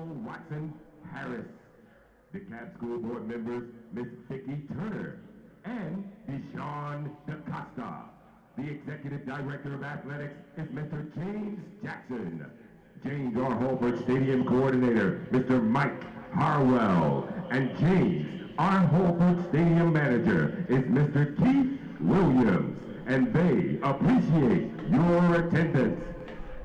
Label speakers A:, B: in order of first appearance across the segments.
A: Watson Harris, DeKalb School Board members Ms. Vicki Turner and Deshaun DaCosta. The Executive Director of Athletics is Mr. James Jackson. James R. Holbrook Stadium Coordinator, Mr. Mike Harwell. And James R. Holbrook Stadium Manager is Mr. Keith Williams. And they appreciate your attendance.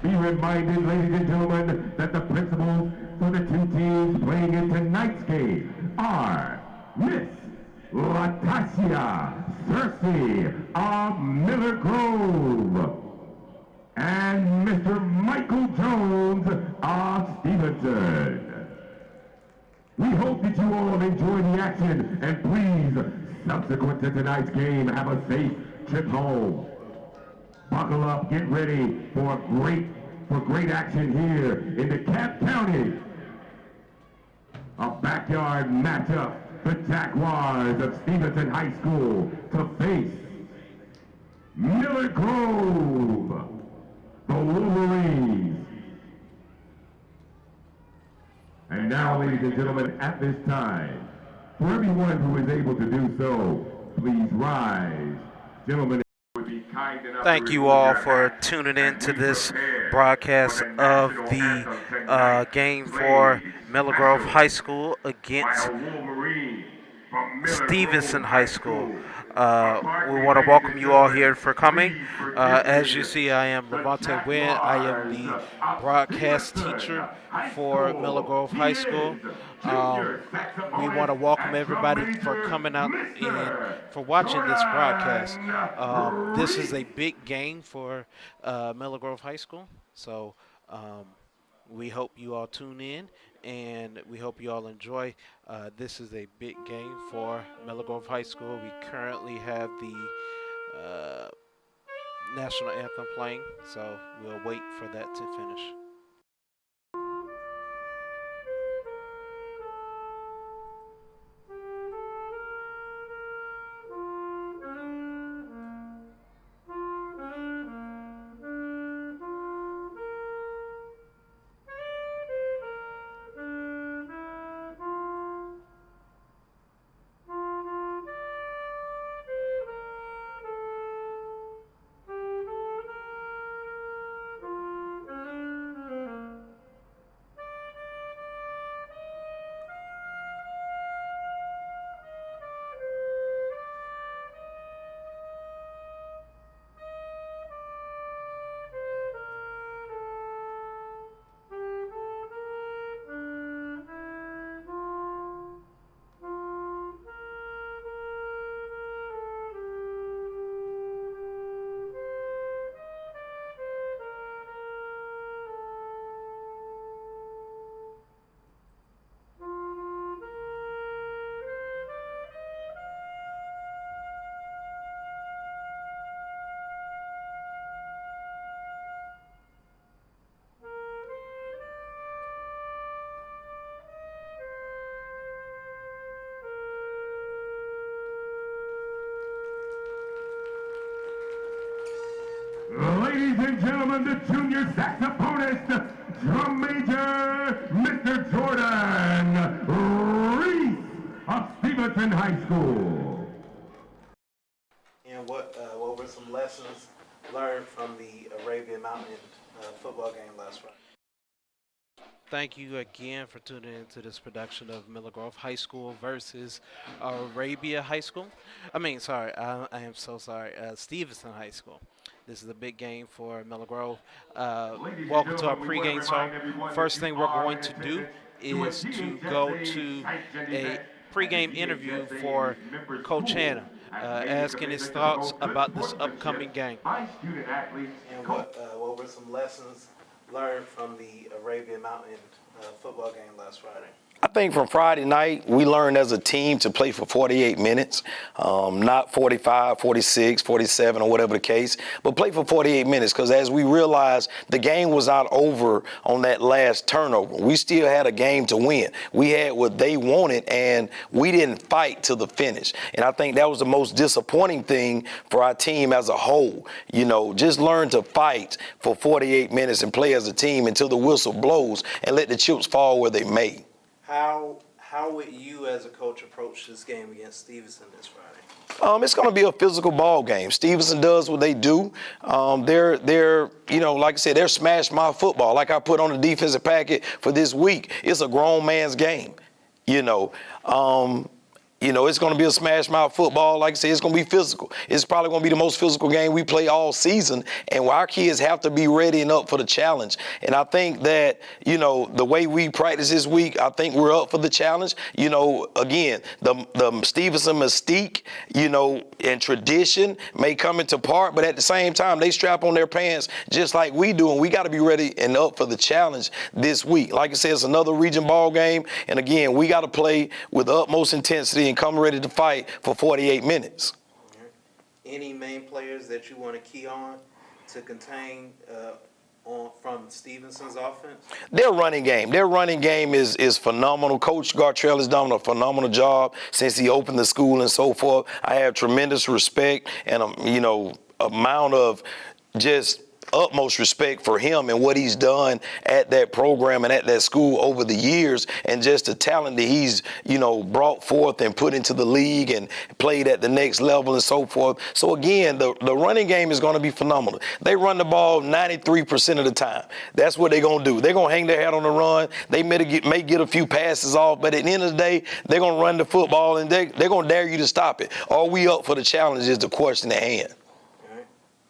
A: Be reminded, ladies and gentlemen, that the principals for the two teams playing in tonight's game are Miss Latasia Cersei of Miller Grove and Mr. Michael Jones of Stephenson. We hope that you all enjoy the action, and please, subsequent to tonight's game, have a safe trip home. Buckle up, get ready for great action here in DeKalb County. A backyard matchup, the Jaguars of Stephenson High School to face Miller Grove, the Wolverines. And now, ladies and gentlemen, at this time, for everyone who is able to do so, please rise. Gentlemen, would be kind enough.
B: Thank you all for tuning in to this broadcast of the game for Miller Grove High School against Stephenson High School. We want to welcome you all here for coming. As you see, I am Levante Wynn. I am the broadcast teacher for Miller Grove High School. We want to welcome everybody for coming out and for watching this broadcast. This is a big game for Miller Grove High School, so we hope you all tune in, and we hope you all enjoy. This is a big game for Miller Grove High School. We currently have the national anthem playing, so we'll wait for that to finish.
A: Ladies and gentlemen, the junior saxophonist, drum major, Mr. Jordan Reese of Stephenson High School.
B: And what were some lessons learned from the Arabian Mountain football game last Friday? Thank you again for tuning into this production of Miller Grove High School versus Arabia High School. I am so sorry, Stephenson High School. This is a big game for Miller Grove. Welcome to our pregame show. First thing we're going to do is to go to a pregame interview for Coach Hanna, asking his thoughts about this upcoming game. And what were some lessons learned from the Arabian Mountain football game last Friday?
C: I think from Friday night, we learned as a team to play for 48 minutes, not 45, 46, 47, or whatever the case, but play for 48 minutes because as we realized, the game was not over on that last turnover. We still had a game to win. We had what they wanted, and we didn't fight to the finish. And I think that was the most disappointing thing for our team as a whole. You know, just learn to fight for 48 minutes and play as a team until the whistle blows and let the chips fall where they may.
B: How would you as a coach approach this game against Stephenson this Friday?
C: It's going to be a physical ball game. Stephenson does what they do. They're like I said, they're smash mouth football. Like I put on the defensive packet for this week, it's a grown man's game. It's going to be a smash mouth football. Like I said, it's going to be physical. It's probably going to be the most physical game we play all season. And our kids have to be ready and up for the challenge. And I think that, the way we practice this week, I think we're up for the challenge. Again, the Stephenson mystique, and tradition may come into part, but at the same time, they strap on their pants just like we do. And we got to be ready and up for the challenge this week. Like I said, it's another region ball game. And again, we got to play with the utmost intensity and come ready to fight for 48 minutes.
B: Any main players that you want to key on to contain from Stephenson's offense?
C: Their running game is phenomenal. Coach Gartrell has done a phenomenal job since he opened the school and so forth. I have tremendous respect and amount of just utmost respect for him and what he's done at that program and at that school over the years, and just the talent that he's brought forth and put into the league and played at the next level and so forth. So again, the running game is going to be phenomenal. They run the ball 93% of the time. That's what they're going to do. They're going to hang their hat on the run. They may get a few passes off, but at the end of the day, they're going to run the football and they're going to dare you to stop it. Are we up for the challenge is the question at hand.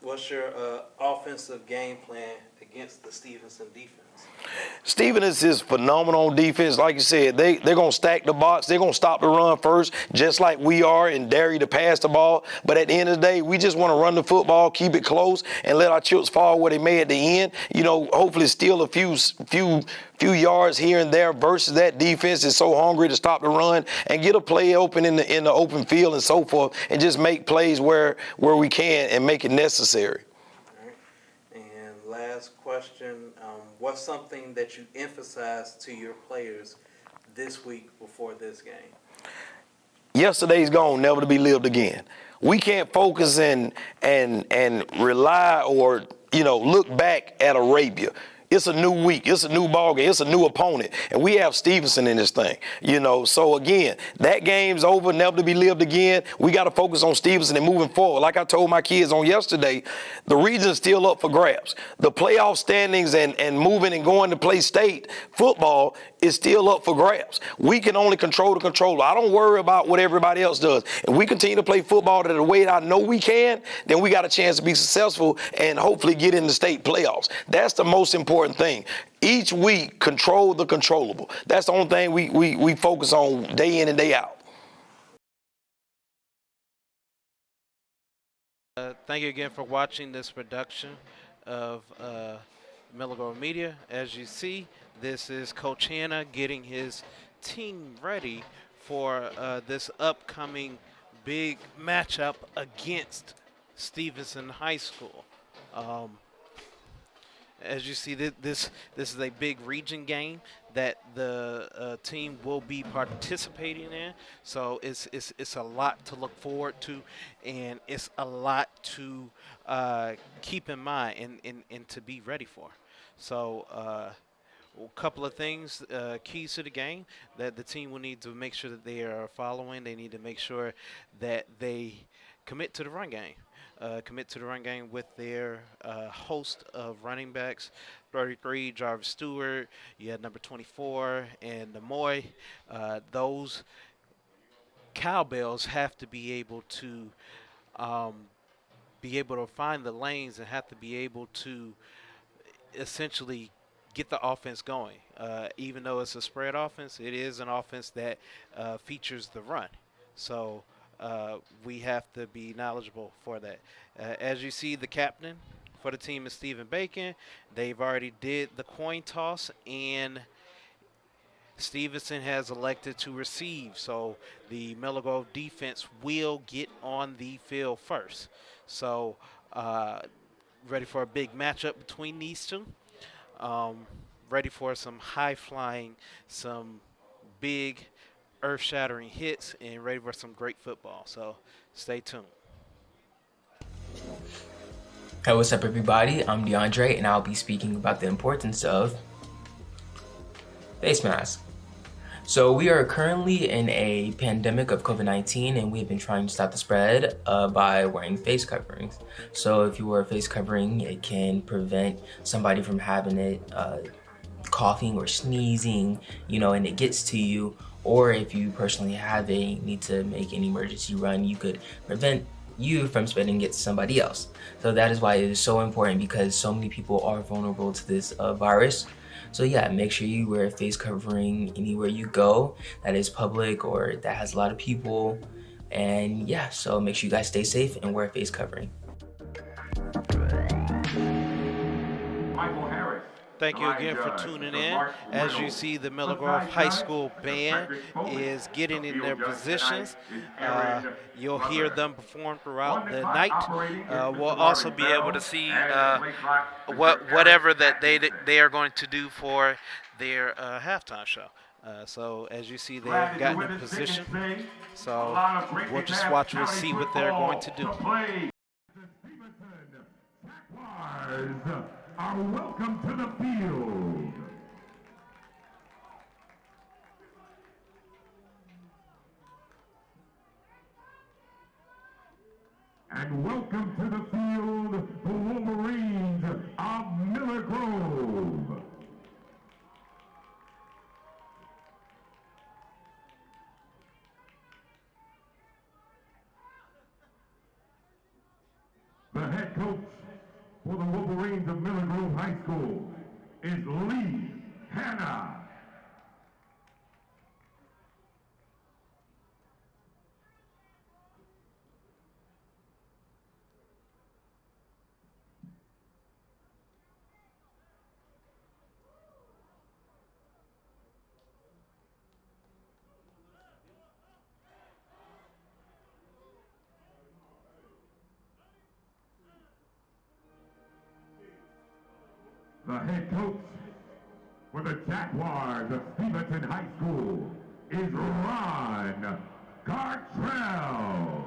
B: What's your offensive game plan against the Stephenson defense?
C: Stephenson is phenomenal on defense. Like you said, they're going to stack the box. They're going to stop the run first, just like we are, and dare you to pass the ball. But at the end of the day, we just want to run the football, keep it close, and let our chips fall where they may at the end. Hopefully steal a few yards here and there versus that defense is so hungry to stop the run and get a play open in the open field and so forth, and just make plays where we can and make it necessary.
B: All right. And last question, what's something that you emphasize to your players this week before this game?
C: Yesterday's gone, never to be lived again. We can't focus and rely or look back at Arabia. It's a new week. It's a new ball game. It's a new opponent. And we have Stephenson in this thing, So, again, that game's over, never to be lived again. We got to focus on Stephenson and moving forward. Like I told my kids on yesterday, the region's still up for grabs. The playoff standings and moving and going to play state football is still up for grabs. We can only control the controller. I don't worry about what everybody else does. If we continue to play football the way that I know we can, then we got a chance to be successful and hopefully get in the state playoffs. That's the most important thing. Each week, control the controllable. That's the only thing we focus on day in and day out.
B: Thank you again for watching this production of Miller Grove Media. As you see, this is Coach Hanna getting his team ready for this upcoming big matchup against Stephenson High School. As you see, this is a big region game that the team will be participating in. So it's a lot to look forward to, and it's a lot to keep in mind and to be ready for. So a couple of things, keys to the game that the team will need to make sure that they are following. They need to make sure that they commit to the run game. With their host of running backs, 33, Jarvis Stewart. You had number 24, and Nemoy. Those cowbells have to be able to find the lanes and have to be able to essentially get the offense going. Even though it's a spread offense, it is an offense that features the run. So we have to be knowledgeable for that. As you see, the captain for the team is Stephen Bacon. They've already did the coin toss, and Stephenson has elected to receive, so the Miller Grove defense will get on the field first. So, ready for a big matchup between these two. Um, Ready for some high flying, some big earth shattering hits, and ready for some great football. So, stay tuned.
D: Hey, what's up, everybody? I'm DeAndre, and I'll be speaking about the importance of face masks. So we are currently in a pandemic of COVID-19, and we've been trying to stop the spread by wearing face coverings. So if you wear a face covering, it can prevent somebody from having it coughing or sneezing, and it gets to you. Or if you personally need to make an emergency run, you could prevent you from spreading it to somebody else. So that is why it is so important, because so many people are vulnerable to this virus. So yeah, make sure you wear a face covering anywhere you go that is public or that has a lot of people. And yeah, so make sure you guys stay safe and wear a face covering.
B: Thank you again for tuning in. As you see, the Miller Grove High School band is getting in their positions. You'll hear them perform throughout the night. We'll also be able to see whatever that they are going to do for their halftime show. So as you see, they have gotten in position. So we'll just watch and see what they're going to do.
A: Are welcome to the field. And welcome to the field, the Wolverines of Miller Grove. The head coach for the Wolverines of Miller Grove High School is Hanna. The head coach for the Jaguars of Stephenson High School is Ron Gartrell.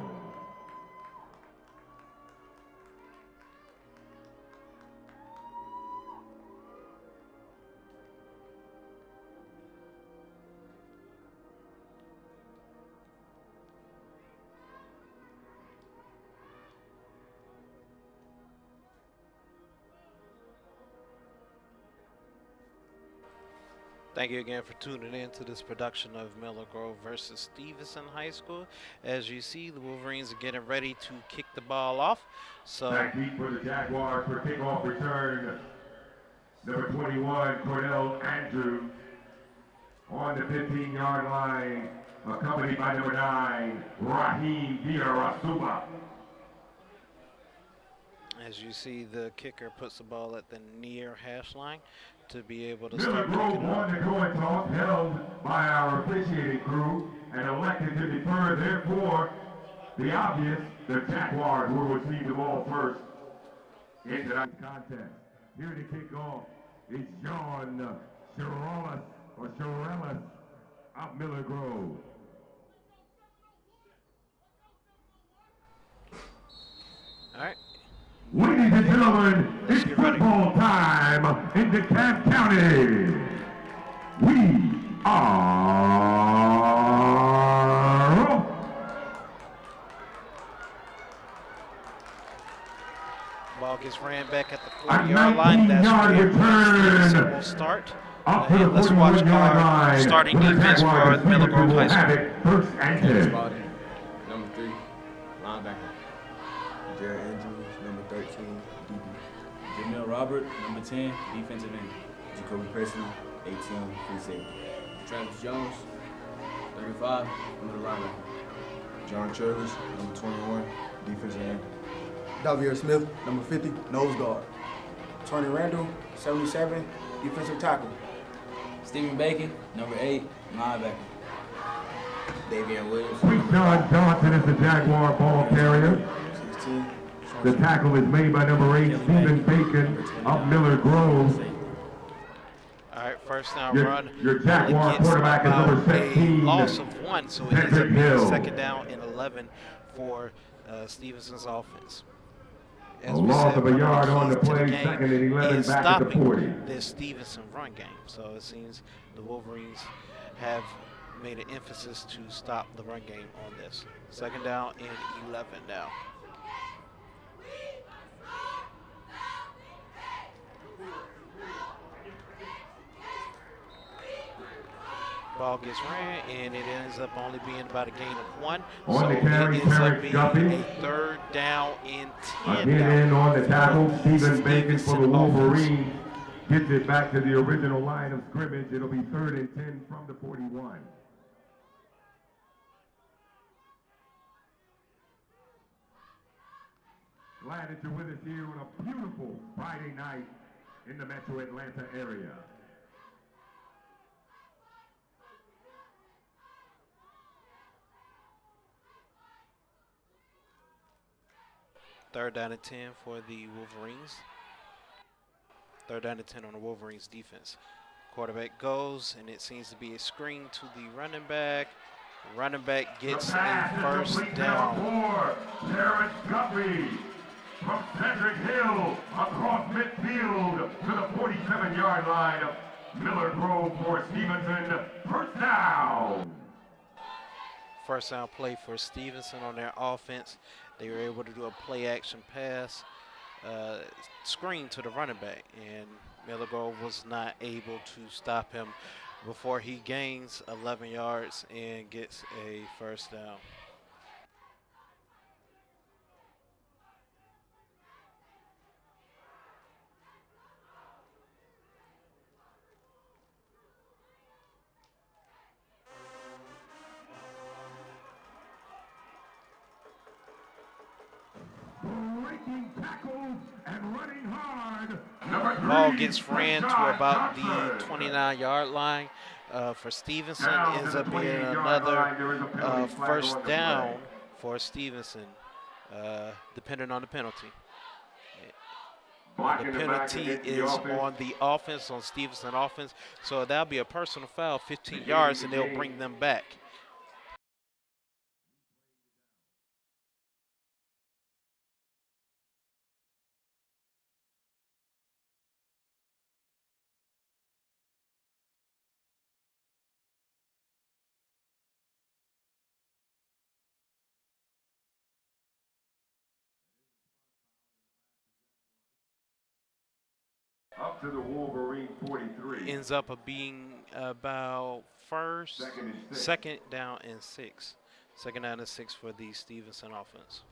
B: Thank you again for tuning in to this production of Miller Grove versus Stephenson High School. As you see, the Wolverines are getting ready to kick the ball off. So
A: back deep for the Jaguars for kickoff return. Number 21, Cornell Andrews on the 15-yard line, accompanied by number 9, Raheem Diarasuba.
B: as you see, the kicker puts the ball at the near hash line to be able to
A: Miller
B: start
A: Grove
B: kicking
A: won the coin toss held by our officiating crew and elected to defer. Therefore, the obvious, the Jaguars will receive the ball first in tonight's contest. Here to kick off is John Chirelis of Miller Grove.
B: All right.
A: Ladies and gentlemen, it's football time in DeKalb County. We are off.
B: Ball gets ran back at the 40-yard line. That's where Stephenson will start.
A: Up to the
B: Let's watch
A: 41-yard
B: our
A: line.
B: starting defense for Miller Grove High School.
A: First and 10.
E: Number 3, linebacker.
F: Jared Andrews, number 13, DB.
E: Jamil Robert, number 10, defensive end.
F: Jacoby Presley, 18, free safety.
E: Travis Jones, 35, middle linebacker.
F: John Churlish, number 21, defensive end.
G: Davier Smith, number 50, nose guard.
H: Tony Randall, 77, defensive tackle.
E: Stephen Bacon, number 8, linebacker. Davian Williams.
A: John Johnson is the Jaguar ball carrier.
F: 16.
A: The tackle is made by number 8, Stephen Bacon of Miller Grove.
B: All right, first down run.
A: Your Jaguar
B: against
A: quarterback is
B: about
A: number 17.
B: a loss of 1, so it ends up
A: Patrick
B: being
A: Hill.
B: second down and 11 for Stevenson's offense.
A: A loss of a yard on the play, second and 11
B: is
A: back at the
B: stopping
A: 40.
B: this Stevenson run game. So it seems the Wolverines have made an emphasis to stop the run game on this. Second down and 11 now. Ball gets ran, and it ends up only being about a gain of 1.
A: On
B: so
A: the carry,
B: it ends up
A: Terrence
B: being
A: Guppy.
B: a third down and 10.
A: Again in
B: now
A: on the tackle,
B: for
A: Stephen Bacon for the
B: Stevenson offense.
A: Wolverines. Gets it back to the original line of scrimmage. It'll be 3rd and 10 from the 41. Glad that you're with us here on a beautiful Friday night in the Metro Atlanta area.
B: Third down and 10 for the Wolverines. Third down and 10 on the Wolverines defense. Quarterback goes, and it seems to be a screen to the running back. Running back gets a first down.
A: Terrence Guppy from Cedric Hill across midfield to the 47-yard line of Miller Grove for Stephenson. First down.
B: First down play for Stephenson on their offense. They were able to do a play action pass, screen to the running back, and Miller Grove was not able to stop him before he gains 11 yards and gets a first down.
A: Breaking tackles and running hard.
B: Ball gets ran to about the 29-yard line for Stephenson. Ends up being another first down for Stevenson, depending on the penalty. The penalty is on the offense, on Stevenson offense. So that'll be a personal foul, 15 yards, and they'll bring them back.
A: Up to the Wolverine 43.
B: Ends up being about second down and 6. Second down and 6 for the Stevenson offense.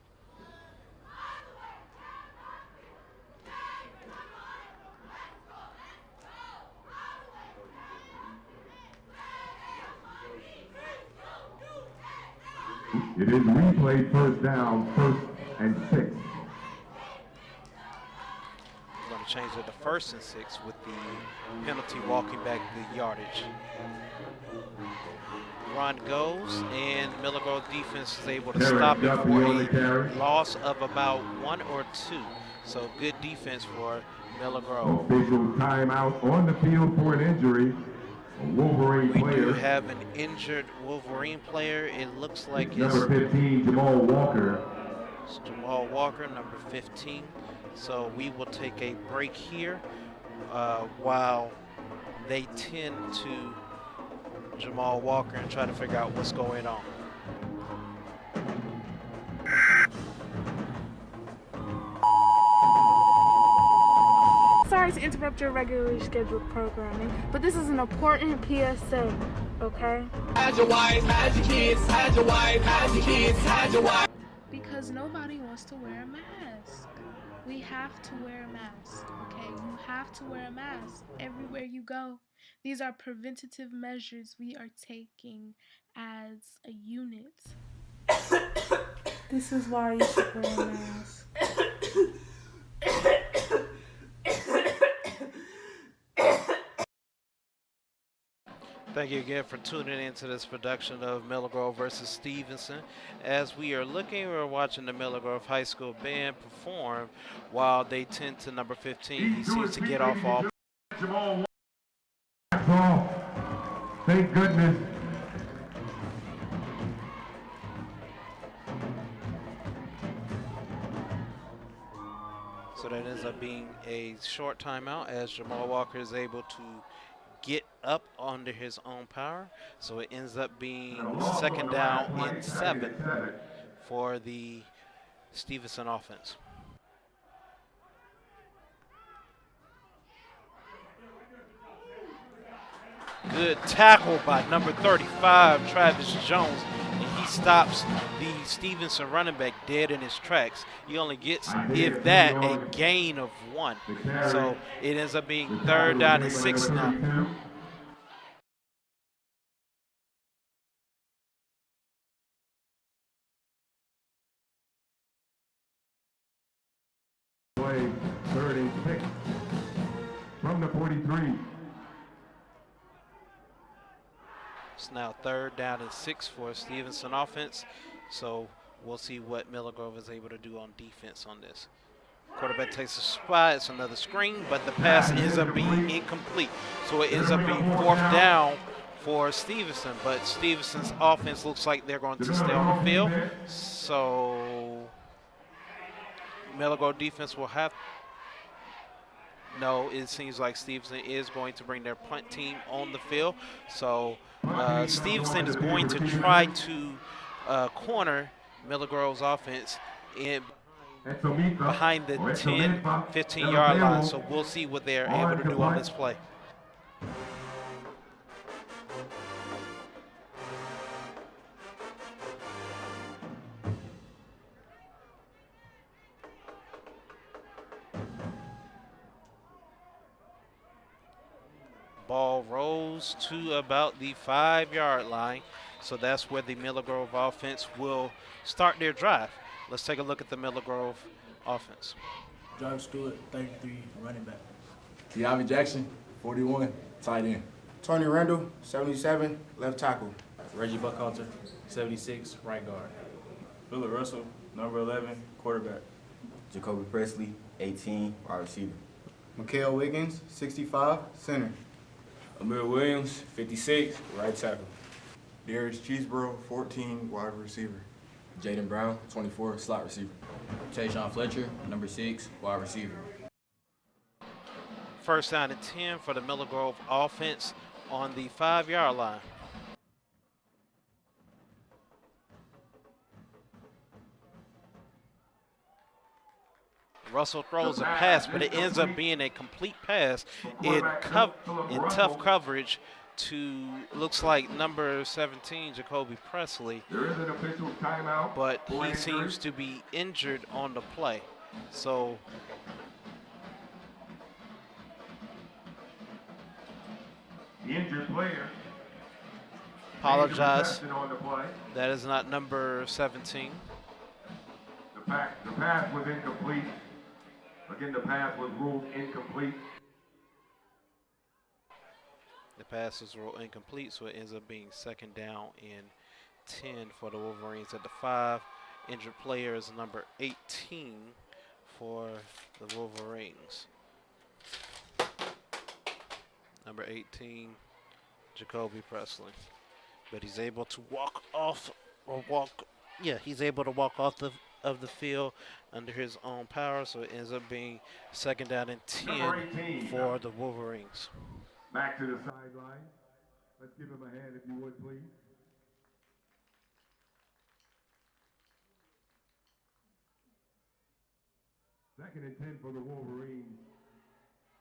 A: It is replayed first down, 1st and 6.
B: We're going to change it to 1st and 6 with the penalty walking back the yardage. Run goes, and Miller Grove defense is able to stop it for a loss of about 1 or 2. So good defense for Miller Grove.
A: Official timeout on the field for an injury. A Wolverine
B: We
A: player.
B: do have an injured Wolverine player. It looks like it's
A: number 15, Jamal Walker.
B: It's Jamal Walker, number 15. So we will take a break here while they tend to Jamal Walker and try to figure out what's going on.
H: Sorry to interrupt your regularly scheduled programming, but this is an important PSA, okay?
I: Hide your wife, hide your kids, hide your wife, hide your kids, hide your wife.
H: Because nobody wants to wear a mask. We have to wear a mask, okay? You have to wear a mask everywhere you go. These are preventative measures we are taking as a unit. This is why you should wear a mask.
B: Thank you again for tuning into this production of Miller Grove versus Stephenson. As we are looking, we're watching the Miller Grove High School band perform while they tend to number 15. He seems to get off all.
A: Thank goodness.
B: So that ends up being a short timeout as Jamal Walker is able to get up under his own power. So it ends up being second down and 7 for the Stephenson offense. Good tackle by number 35, Travis Jones. And he stops the Stephenson running back dead in his tracks. He only gets, if that, a gain of 1. So it ends up being third down and 6 now.
A: Play 36 from the 43.
B: It's now third down and 6 for Stephenson offense. So we'll see what Miller Grove is able to do on defense on this. Quarterback takes a spot. It's another screen, but the pass ends up being incomplete. So it ends up being 4th down for Stephenson. But Stephenson's offense looks like they're going to stay on the field. So Miller Grove defense will have. No, it seems like Stephenson is going to bring their punt team on the field. So Stephenson is going to try to corner Miller Grove's offense behind the 10, 15-yard line. So we'll see what they're able to do on this play. Ball rolls to about the 5-yard line. So that's where the Miller Grove offense will start their drive. Let's take a look at the Miller Grove offense.
E: Jarvis Stewart, 33, running back. De'Ami Jackson, 41, tight end.
G: Tony Randall, 77, left tackle.
E: Reggie Buckhalter, 76, right guard.
F: Phillip Russell, number 11, quarterback.
J: Jacoby Presley, 18, wide receiver.
G: Mikael Wiggins, 65, center.
F: Amir Williams, 56, right tackle.
K: Darius Cheeseborough, 14, wide receiver.
J: Jaden Brown, 24, slot receiver. Tayshawn Fletcher, number 6, wide receiver.
B: First down and 10 for the Miller Grove offense on the 5-yard line. Russell throws a pass, but it ends up being a complete pass in tough coverage to, looks like number 17, Jacoby Presley.
A: There is an official timeout.
B: But he seems to be injured on the play. So
A: The injured player.
B: apologize.
A: On the play.
B: That is not number 17.
A: The pass was incomplete. Again, the pass was ruled incomplete.
B: The pass is ruled incomplete, so it ends up being second down and 10 for the Wolverines at the 5. Injured player is number 18 for the Wolverines. Number 18, Jacoby Presley. But he's able to walk off he's able to walk off of the field under his own power, so it ends up being second down and 10 for the Wolverines.
A: Back to the sideline. Let's give him a hand if you would, please. Second and 10 for the Wolverines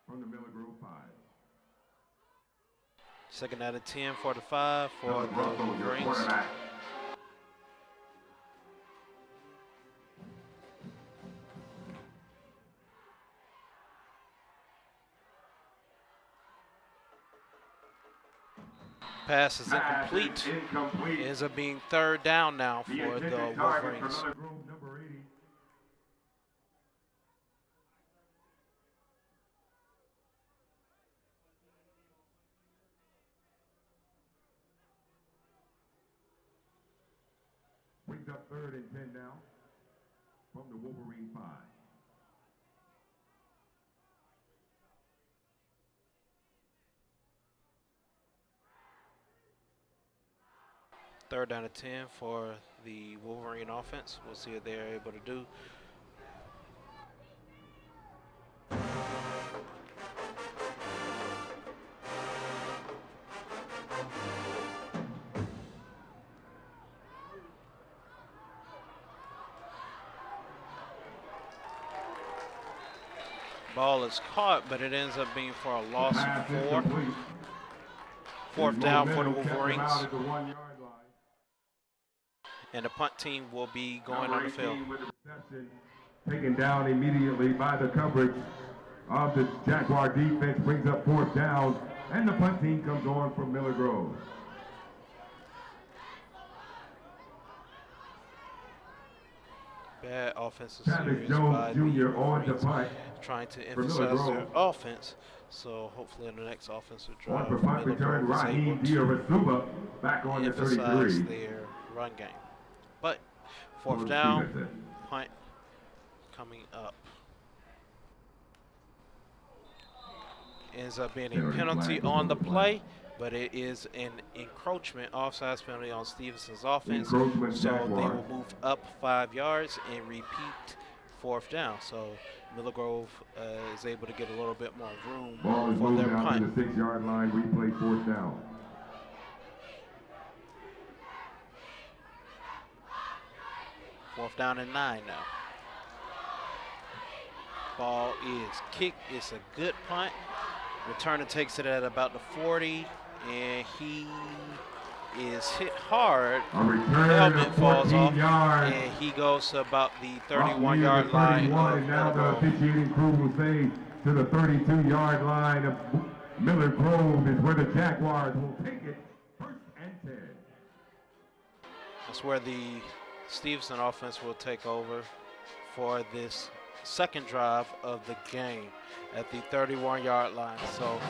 A: from the Miller Grove 5.
B: Second down and 10 for the 5 for the Wolverines. Pass is incomplete. It ends up being third down now for the Wolverines.
A: brings up 3rd and 10 now from the Wolverine 5.
B: Third down and 10 for the Wolverine offense. We'll see what they're able to do. Ball is caught, but it ends up being for a loss of 4. 4th down for the Wolverines. And the punt team will be going on the field.
A: Taken down immediately by the coverage of the Jaguar defense, brings up 4th down, and the punt team comes on from Miller Grove.
B: Bad offensive series by the Wolverines, trying to emphasize their offense. So hopefully in the next offensive drive, Miller Grove is able to emphasize their run game. But 4th down, punt coming up. Ends up being a penalty on the play, but it is an encroachment offsides penalty on Stephenson's offense. So they will move up 5 yards and repeat 4th down. So Miller Grove is able to get a little bit more room for their punt.
A: To the 6-yard line, replay 4th down.
B: Fourth down and 9 now. Ball is kicked. It's a good punt. Returner takes it at about the 40, and he is hit hard. Helmet falls off, and he goes to about the 31-yard line.
A: And now the officiating crew will say to the 32-yard line of Miller Grove is where the Jaguars will take it. 1st and 10.
B: That's where the Stephenson offense will take over for this second drive of the game at the 31-yard line. So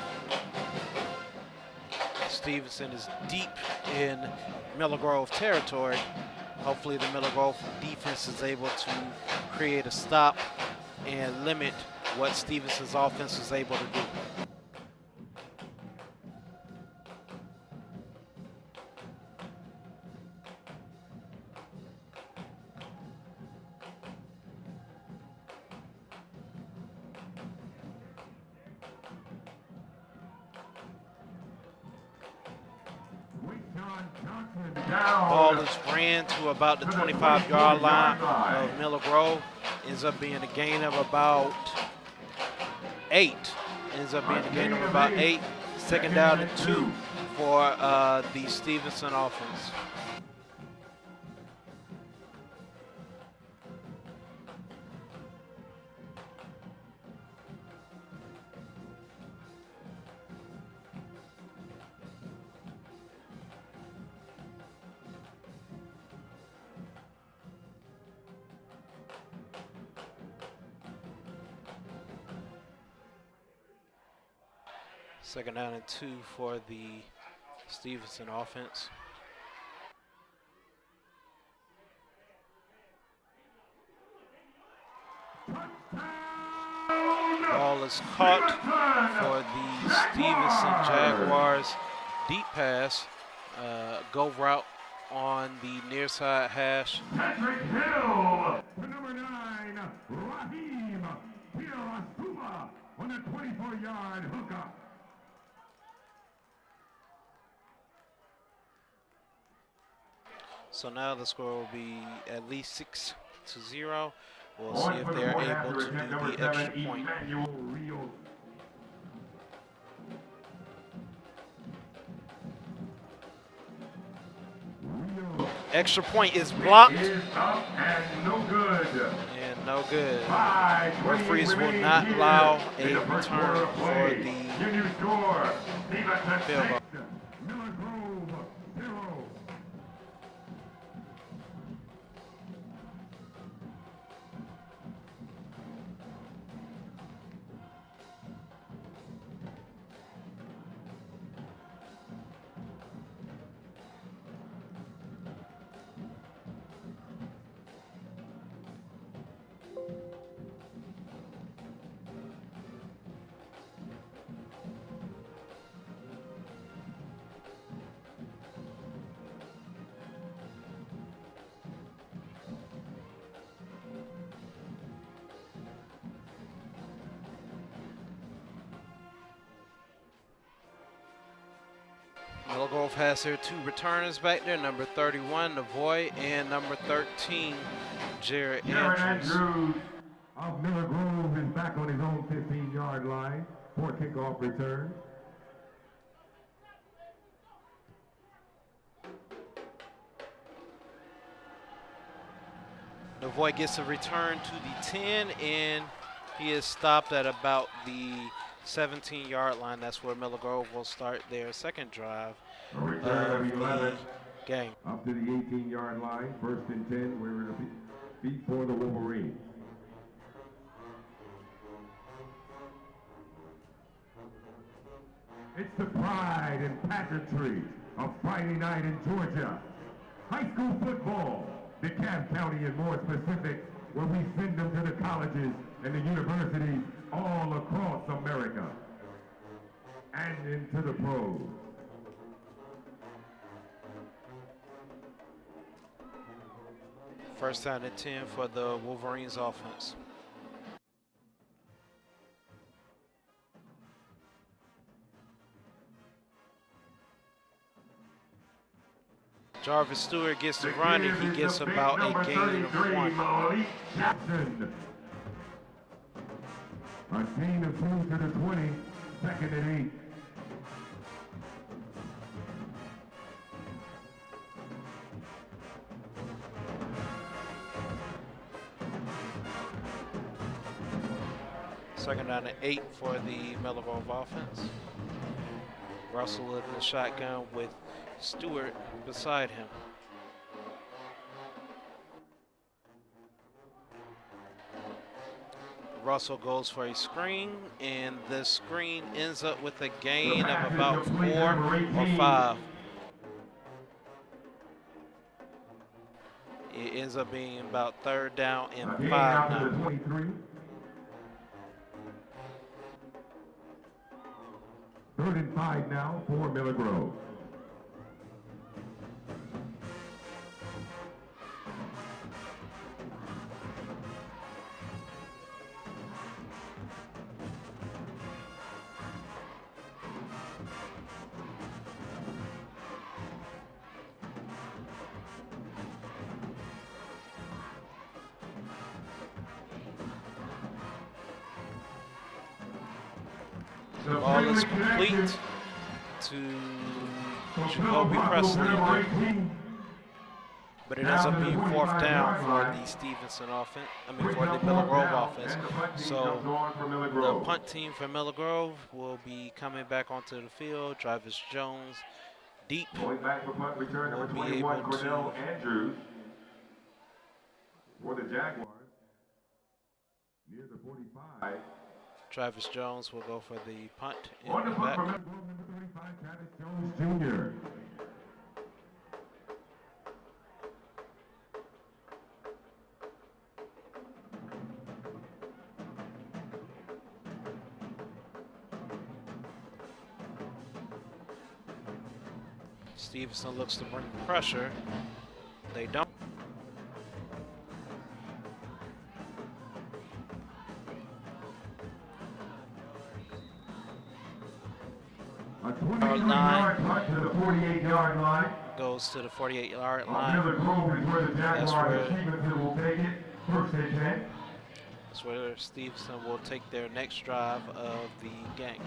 B: Stephenson is deep in Miller Grove territory. Hopefully the Miller Grove defense is able to create a stop and limit what Stephenson's offense is able to do. Ball is ran to about the 25-yard line of Miller Grove. Ends up being a gain of about 8. Ends up being a gain of about 8. 2nd down and 2 for the Stephenson offense. Second down and 2 for the Stephenson offense. Ball is caught for the Stephenson Jaguars. Deep pass, go route on the near side hash.
A: Patrick Hill, the number 9, Raheem Pirasuma on a 24-yard hookup.
B: So now the score will be at least 6-0. We'll see if they're able to do the extra point. Extra point is blocked.
A: It is up and no good.
B: And no good. Referees will not allow a return for the field goal. Miller Grove has their 2 returners back there, number 31, Navoy, and number 13, Jared Andrews.
A: Of Miller Grove is back on his own 15-yard line for kickoff return.
B: Navoy gets a return to the 10, and he is stopped at about the 17-yard line. That's where Miller Grove will start their second drive
A: A return of 11
B: the game.
A: up to the 18-yard line, 1st and 10, where it'll be for the Wolverines. It's the pride and pageantry of Friday night in Georgia. High school football, DeKalb County and more specific, where we send them to the colleges and the universities all across America and into the pros.
B: First down and 10 for the Wolverines offense. Jarvis Stewart gets the run, and he gets about a gain of 1.
A: Jackson. A gain of 2 to the 20, 2nd and 8.
B: Second down and 8 for the Miller Grove offense. Russell in the shotgun with Stewart beside him. Russell goes for a screen, and the screen ends up with a gain of about 4 or 5. It ends up being about 3rd down and 5 now.
A: 3rd and 5 now for Miller Grove.
B: The ball is complete to Jacoby Presley, but it ends up being 4th down for the Stephenson offense. For the Miller Grove offense. So the punt team for Miller Grove will be coming back onto the field. Travis Jones deep
A: Going back for punt return, number
B: will be
A: 21,
B: able
A: Cornell
B: to.
A: Andrews for the Jaguars near the 45.
B: Travis Jones will go for the punt in
A: On
B: the
A: the punt
B: back.
A: from number 35, Travis Jones Jr.
B: Stephenson looks to bring pressure. They don't.
A: A 23-yard punt to the 48-yard line.
B: Goes to the 48-yard
A: Miller
B: line.
A: Grove is where the
B: That's
A: Jaguars
B: where-
A: Stephenson will take it. 1st and 10.
B: That's where Stevenson will take their next drive of the game.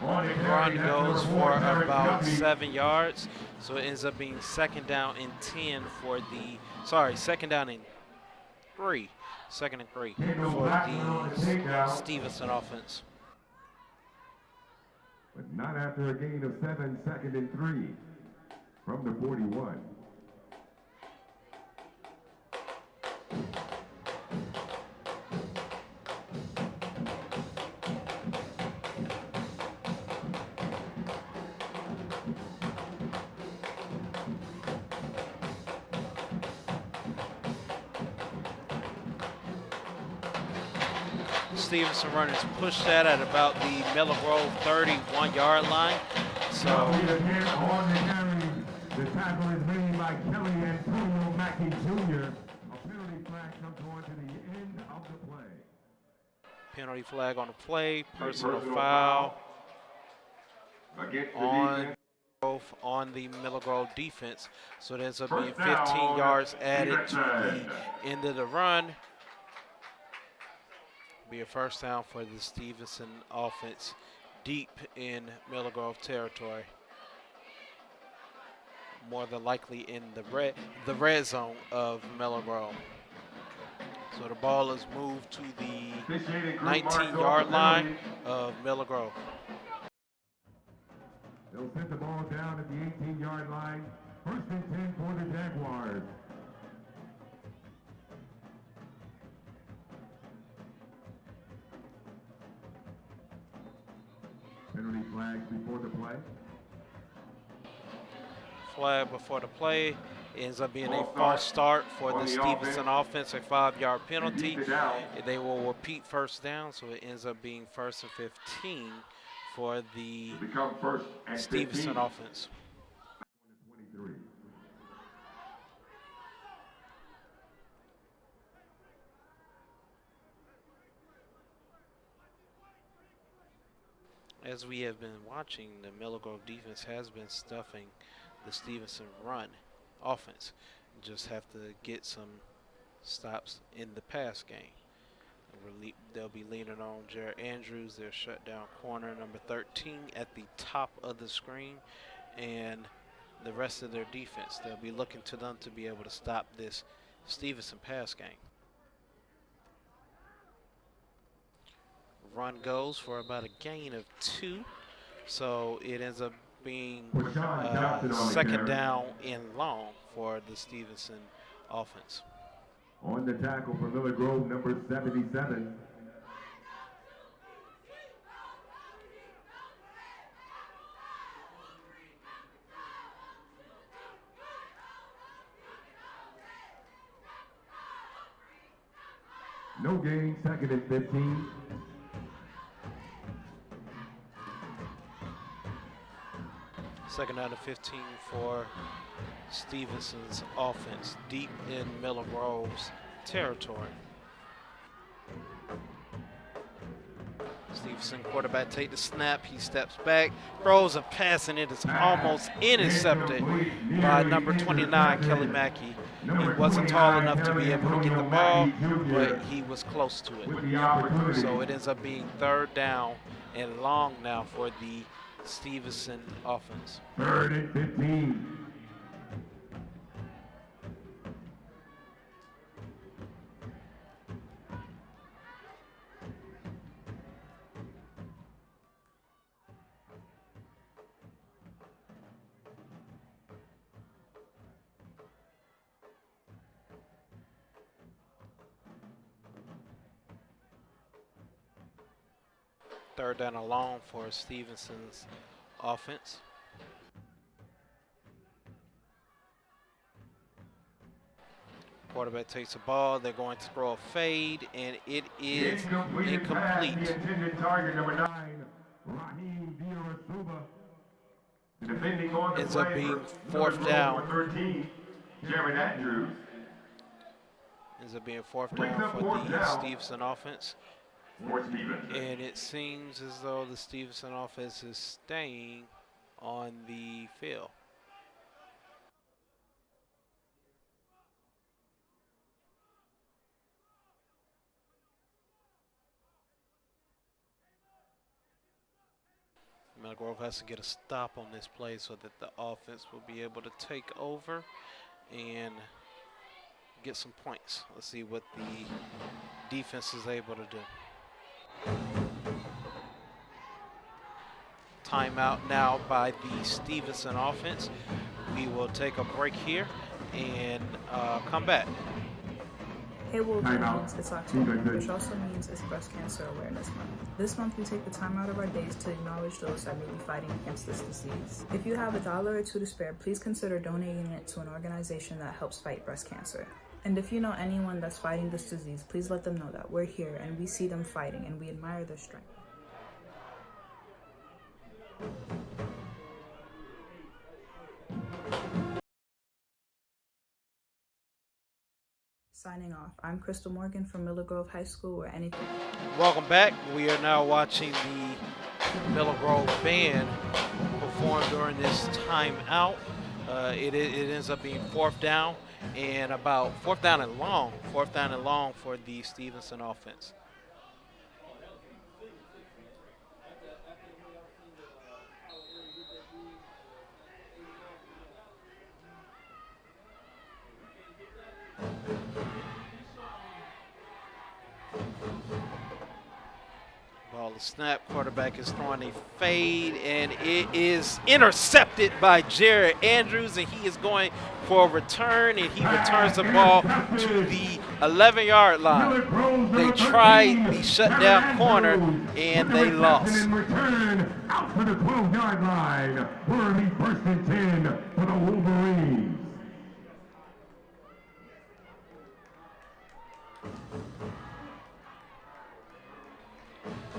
B: Run goes for about 7 yards, so it ends up being 2nd down and 10 for the, sorry, 2nd down and 3. 2nd and 3 for the Stevenson offense.
A: But not after a gain of 7, 2nd and 3 from the 41.
B: Stephenson runners pushed that at about the Miller Grove 31-yard line. So
A: on the carry, the tackle is made by Kelly Antonio Mackey Jr. A penalty flag comes on to the end of the play.
B: penalty flag on the play, personal foul on the Miller Grove defense. So there's going to be 15 yards added to the end of the run. Be a first down for the Stephenson offense deep in Miller Grove territory. More than likely in the red zone of Miller Grove. So the ball is moved to the 19-yard line of Miller Grove.
A: They'll set the ball down at the 18-yard line. First and 10 for the Jaguars. Penalty flags before the play.
B: Flag before the play ends up being a false start for the Stephenson offense, a 5-yard penalty. They will repeat first down, so it ends up being 1st and 15 for the Stephenson offense. As we have been watching, the Miller Grove defense has been stuffing the Stephenson run offense. Just have to get some stops in the pass game. They'll be leaning on Jared Andrews, their shutdown corner, number 13, at the top of the screen, and the rest of their defense. They'll be looking to them to be able to stop this Stephenson pass game. Run goes for about a gain of 2, so it ends up being second down and long for the Stephenson offense.
A: On the tackle for Miller Grove, number 77. No gain, 2nd and 15.
B: Second down to 15 for Stephenson's offense, deep in Miller Grove's territory. Stephenson quarterback take the snap, he steps back, throws a pass, and it is almost intercepted by number 29, Kelly Mackey. He wasn't tall enough to be able to get the ball, but he was close to it. So it ends up being 3rd down and long now for the Stephenson offense.
A: 3rd and 15.
B: Third down and long for Stephenson's offense. Quarterback takes the ball. They're going to throw a fade, and it is incomplete. Ends up being 4th down. Ends up being 4th down for the Stephenson offense. And it seems as though the Stephenson offense is staying on the field. Miller Grove has to get a stop on this play so that the offense will be able to take over and get some points. Let's see what the defense is able to do. Timeout now by the Stephenson offense. We will take a break here and come back.
L: Hayward means it's October, which also means it's Breast Cancer Awareness Month. This month, we take the time out of our days to acknowledge those that may be fighting against this disease. If you have $1 or $2 to spare, please consider donating it to an organization that helps fight breast cancer. And if you know anyone that's fighting this disease, please let them know that we're here and we see them fighting and we admire their strength. Signing off, I'm Crystal Morgan from Miller Grove High School, where anything...
B: Welcome back. We are now watching the Miller Grove band perform during this timeout. It ends up being fourth down and long for the Stephenson offense. Ball is snapped. Quarterback is throwing a fade, and it is intercepted by Jared Andrews, and he is going for a return, and he returns the ball to the 11-yard line. They tried the shutdown corner, and they lost.
A: In return, out to the 12-yard line. Wormy first and 10 for the Wolverines.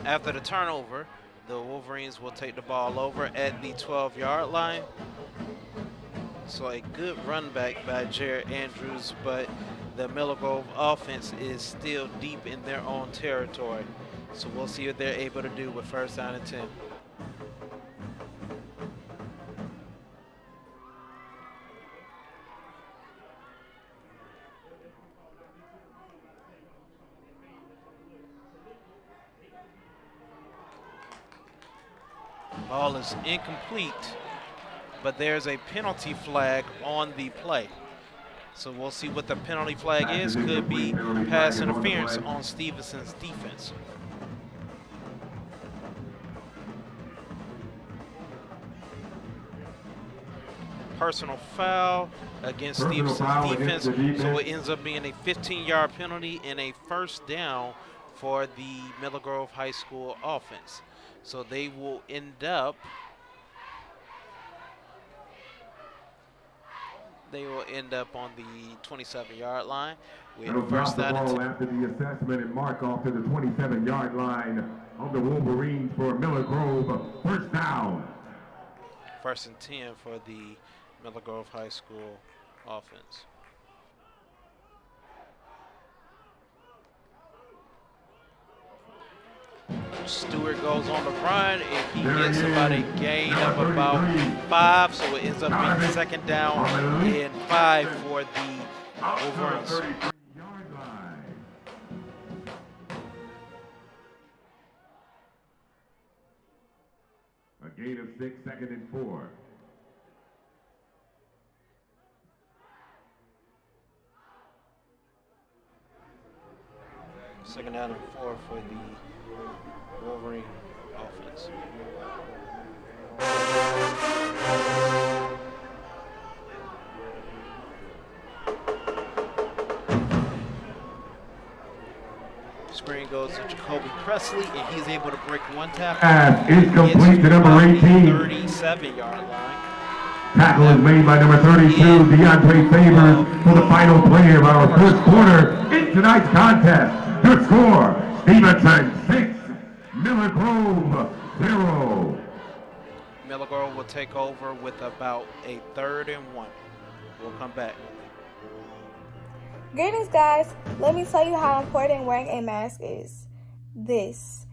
B: After the turnover, the Wolverines will take the ball over at the 12-yard line. So a good run back by Jared Andrews, but the Miller Grove offense is still deep in their own territory. So we'll see what they're able to do with first down and 10. Ball is incomplete, but there's a penalty flag on the play. So we'll see what the penalty flag is. Could be pass interference on Stephenson's defense. Personal foul against Stephenson's defense, so it ends up being a 15-yard penalty and a first down for the Miller Grove High School offense. So they will end up on the 27-yard line with first down and 10.
A: After the assessment and mark off to the 27-yard line of the Wolverines for Miller Grove. First down.
B: First and 10 for the Miller Grove High School offense. Stewart goes on the run, and he gets about a gain of about 5, so it ends up being second down and 5 for the Wolverines.
A: A gain of 6, second and 4.
B: Second down and 4 for the Wolverine offense. Screen goes to Jacoby Presley, and he's able to break one tackle.
A: Pass is complete to number 18.
B: 37-yard line.
A: Tackle is made by number 32, DeAndre Favors, for the final play of our first quarter in tonight's contest. The score, Stephenson 6, Miller Grove 0.
B: Miller Grove will take over with about a 3rd and 1. We'll come back.
M: Greetings, guys. Let me tell you how important wearing a mask is. This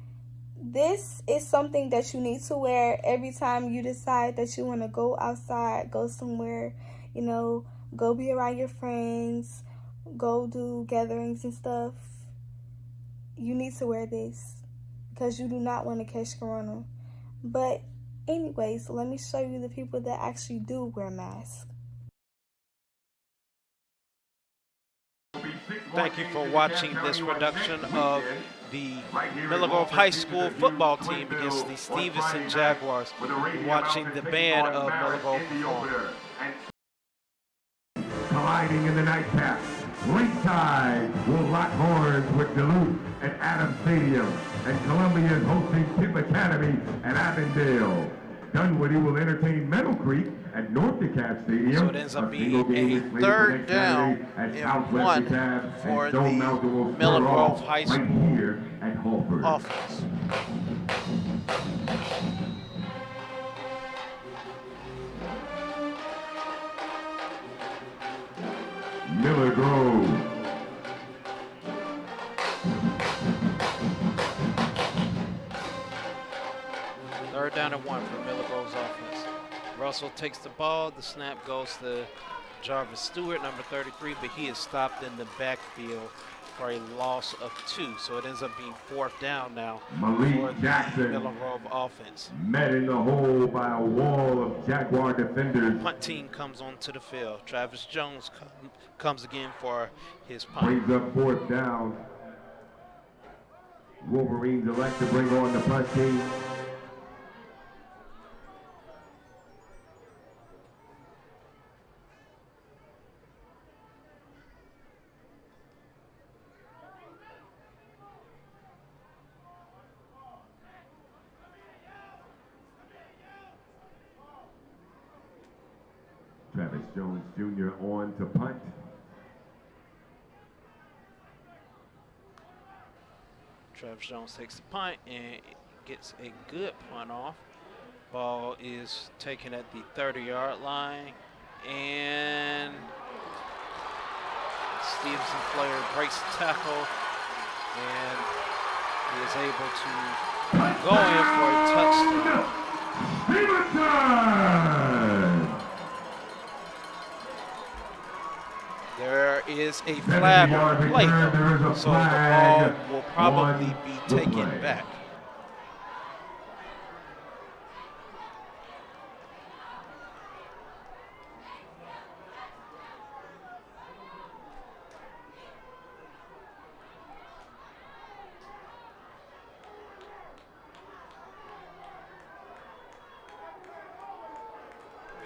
M: is something that you need to wear every time you decide that you want to go outside, go somewhere, go be around your friends, go do gatherings and stuff. You need to wear this because you do not want to catch corona. But anyways, let me show you the people that actually do wear masks.
B: Thank you for watching this production of the Miller Grove High School football team against the Stephenson Jaguars. Watching the band of Miller Grove perform.
A: Colliding in the nightcap. Lakeside will lock horns with Duluth at Adams Stadium, and Columbia is hosting Tip Academy at Avondale. Dunwoody will entertain Meadow Creek at North DeKalb Stadium.
B: So it ends up being a third down and 1 for the Miller Grove High School offense.
A: Miller Grove.
B: Third down and 1 for Miller Grove's offense. Russell takes the ball. The snap goes to Jarvis Stewart, number 33, but he is stopped in the backfield for a loss of 2. So it ends up being 4th down now for the Miller Grove offense.
A: Met in the hole by a wall of Jaguar defenders.
B: Punt team comes onto the field. Travis Jones comes again for his punt.
A: Brings up 4th down. Wolverines elect to bring on the punt team. Travis Jones Jr. on to punt.
B: Travis Jones takes the punt and gets a good punt off. Ball is taken at the 30-yard line, and Stephenson player breaks the tackle, and he is able to go in for a touchdown.
A: Stephenson!
B: There is a flag on the play, so the ball will probably be taken back.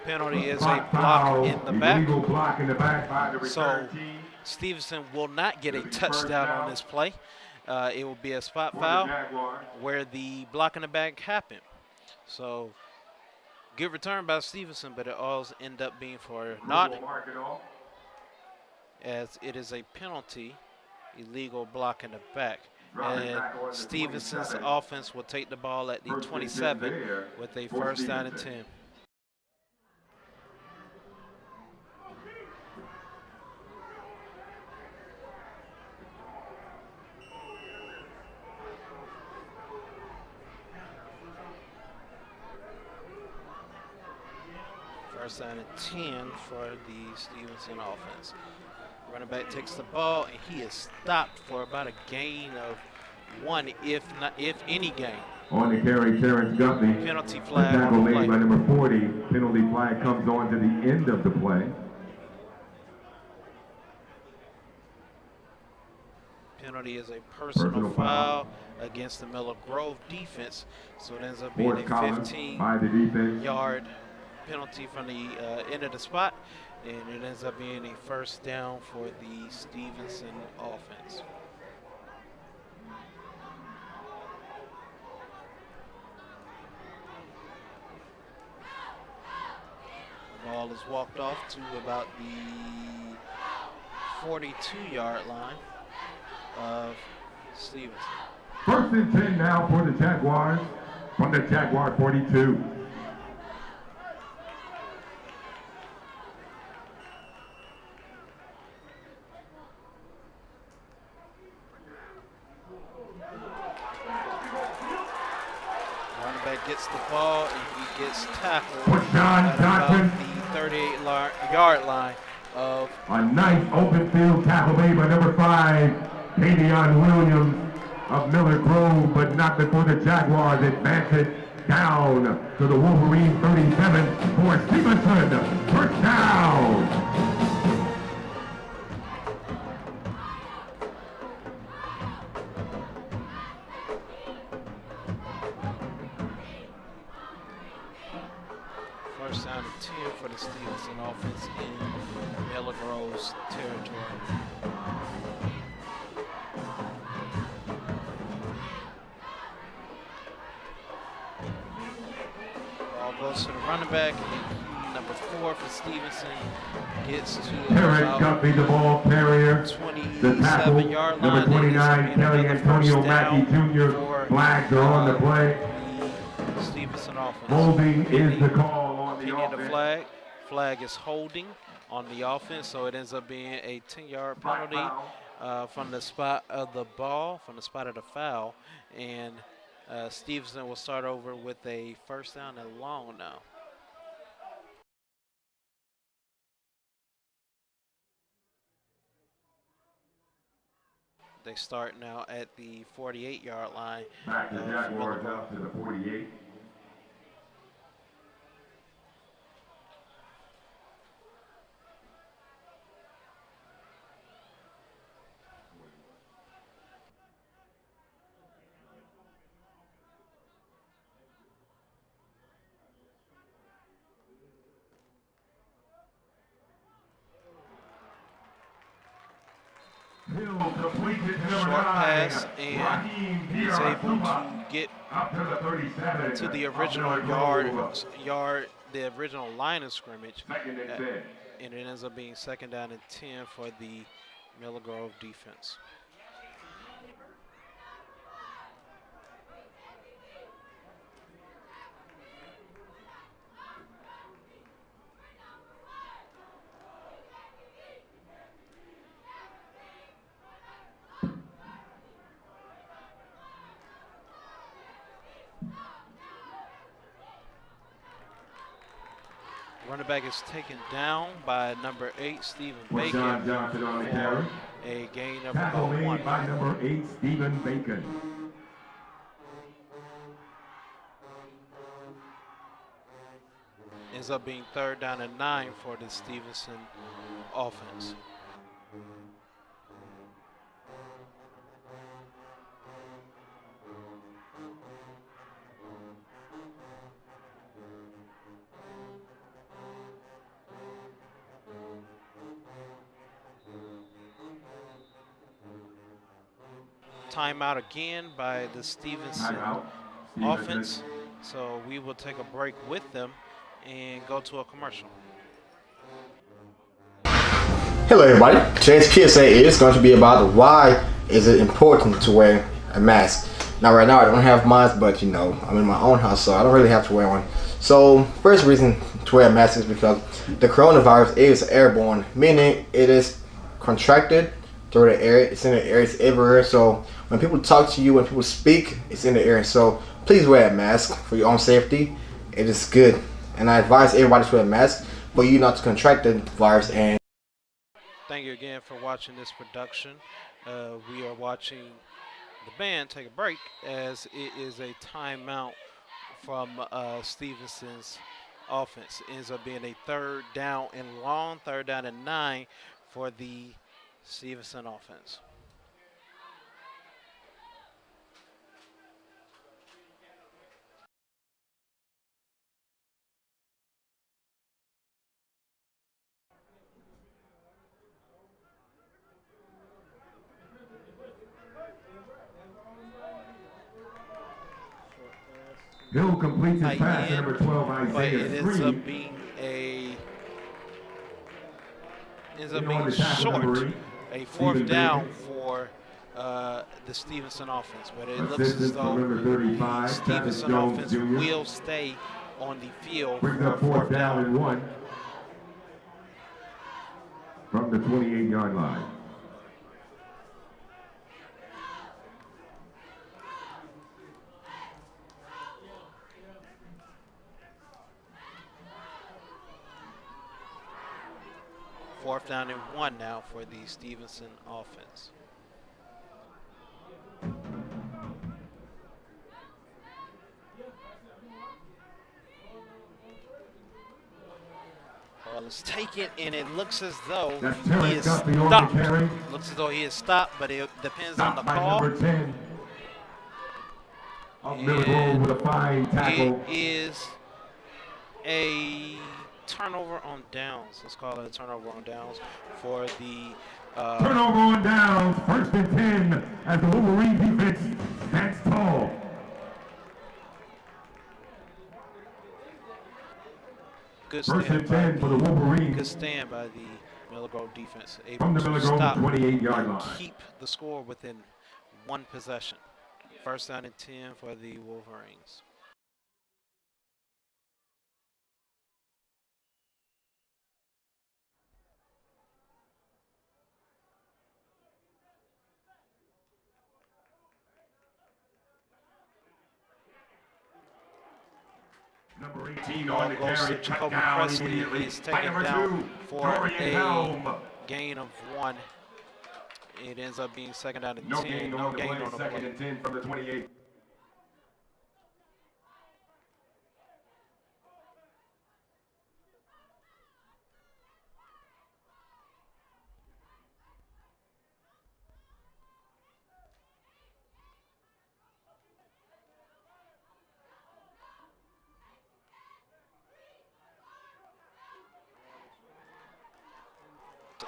B: Penalty is a block in the back.
A: Block in the back by the
B: So Stephenson will not get a touchdown on this play. It will be a spot foul where the block in the back happened. So good return by Stephenson, but it all end up being for naught, as it is a penalty, illegal block in the back. And Stevenson's offense will take the ball at the 27 with a 1st down and 10. First down and 10 for the Stephenson offense. Running back takes the ball, and he is stopped for about a gain of 1, if any gain.
A: On the carry, Terrence Guthrie.
B: Penalty flag
A: tackle
B: on the
A: made
B: play.
A: by number 40. Penalty flag comes on to the end of the play.
B: Penalty is a personal foul against the Miller Grove defense, so it ends up being a 15-yard penalty from the end of the spot, and it ends up being a 1st down for the Stephenson offense. The ball is walked off to about the 42-yard line of Stephenson.
A: 1st and 10 now for the Jaguars from the Jaguar 42.
B: Gets the ball and he gets tackled
A: John
B: at
A: Johnson.
B: about the 38-yard line of.
A: A nice open field tackle made by number 5, Davion Williams of Miller Grove, but not before the Jaguars advance it down to the Wolverine 37 for Stephenson. 1st down.
B: First down and 10 for the Stephenson offense in Miller Grove's territory. Ball Ball goes to the running back. Number 4 for Stephenson gets to
A: Terrence Guthrie, the ball carrier. The tackle,
B: 27-yard
A: number
B: line.
A: 29, Kelly Antonio Mackey Jr. Flags are on the play.
B: Stevenson offense.
A: Holding is the call on the
B: Opinion
A: offense.
B: of flag. Flag is holding on the offense, so it ends up being a 10-yard penalty from the spot of the ball, from the spot of the foul, and Stevenson will start over with a first down and long now. They start now at the 48-yard line.
A: Back to Jaguars up to the 48.
B: Short pass, and he's able to get to the original yard, the original line of scrimmage, and it ends up being 2nd down and 10 for the Miller Grove defense. Running back is taken down by number 8, Stephen Bacon, for a gain of about 1.
A: By number 8, Stephen Bacon.
B: Ends up being 3rd down and 9 for the Stephenson offense. Timeout again by the Stephenson offense. So we will take a break with them and go to a commercial.
N: Hello everybody, today's PSA is going to be about why is it important to wear a mask. Now right now I don't have mine, but you know, I'm in my own house, so I don't really have to wear one. So first reason to wear a mask is because the coronavirus is airborne, meaning it is contracted through the air. It's in the air, it's everywhere. So when people talk to you, when people speak, it's in the air. So please wear a mask for your own safety. It is good, and I advise everybody to wear a mask for you not to contract the virus. And
B: thank you again for watching this production. We are watching the band take a break as it is a timeout from Stevenson's offense. It ends up being a 3rd down and long, 3rd down and 9 for the Stephenson offense.
A: Hill completes his pass to number 12,
B: but
A: Isaiah
B: it ends
A: Scream.
B: up being short. A 4th down for the Stephenson offense, but it looks as though the Stephenson offense will stay on the field for
A: Brings up 4th down and 1 from the 28-yard line.
B: Fourth down and 1 now for the Stephenson offense. Ball is taken, and it looks as though he is stopped. Looks as though he is stopped, but it depends on the call.
A: Number 10. Miller Grove with a fine tackle.
B: It is a turnover on downs. Let's call it a turnover on downs for the
A: turnover on downs. 1st and 10 as the Wolverine defense stands tall.
B: good
A: First
B: stand
A: and 10 for the Wolverines.
B: Good stand by the Miller Grove defense, able
A: From the
B: to
A: Miller Grove
B: stop
A: 28-yard
B: and
A: line.
B: keep the score within one possession. First down and 10 for the Wolverines.
A: Number 18 on the carry, cut
B: Jacoby
A: down
B: Presley
A: immediately.
B: is
A: By
B: taken
A: number
B: down
A: 2,
B: for
A: Dorian
B: a
A: Helm.
B: gain of 1. It ends up being second down and
A: No
B: 10.
A: gain on the play, second and 10 from the 28.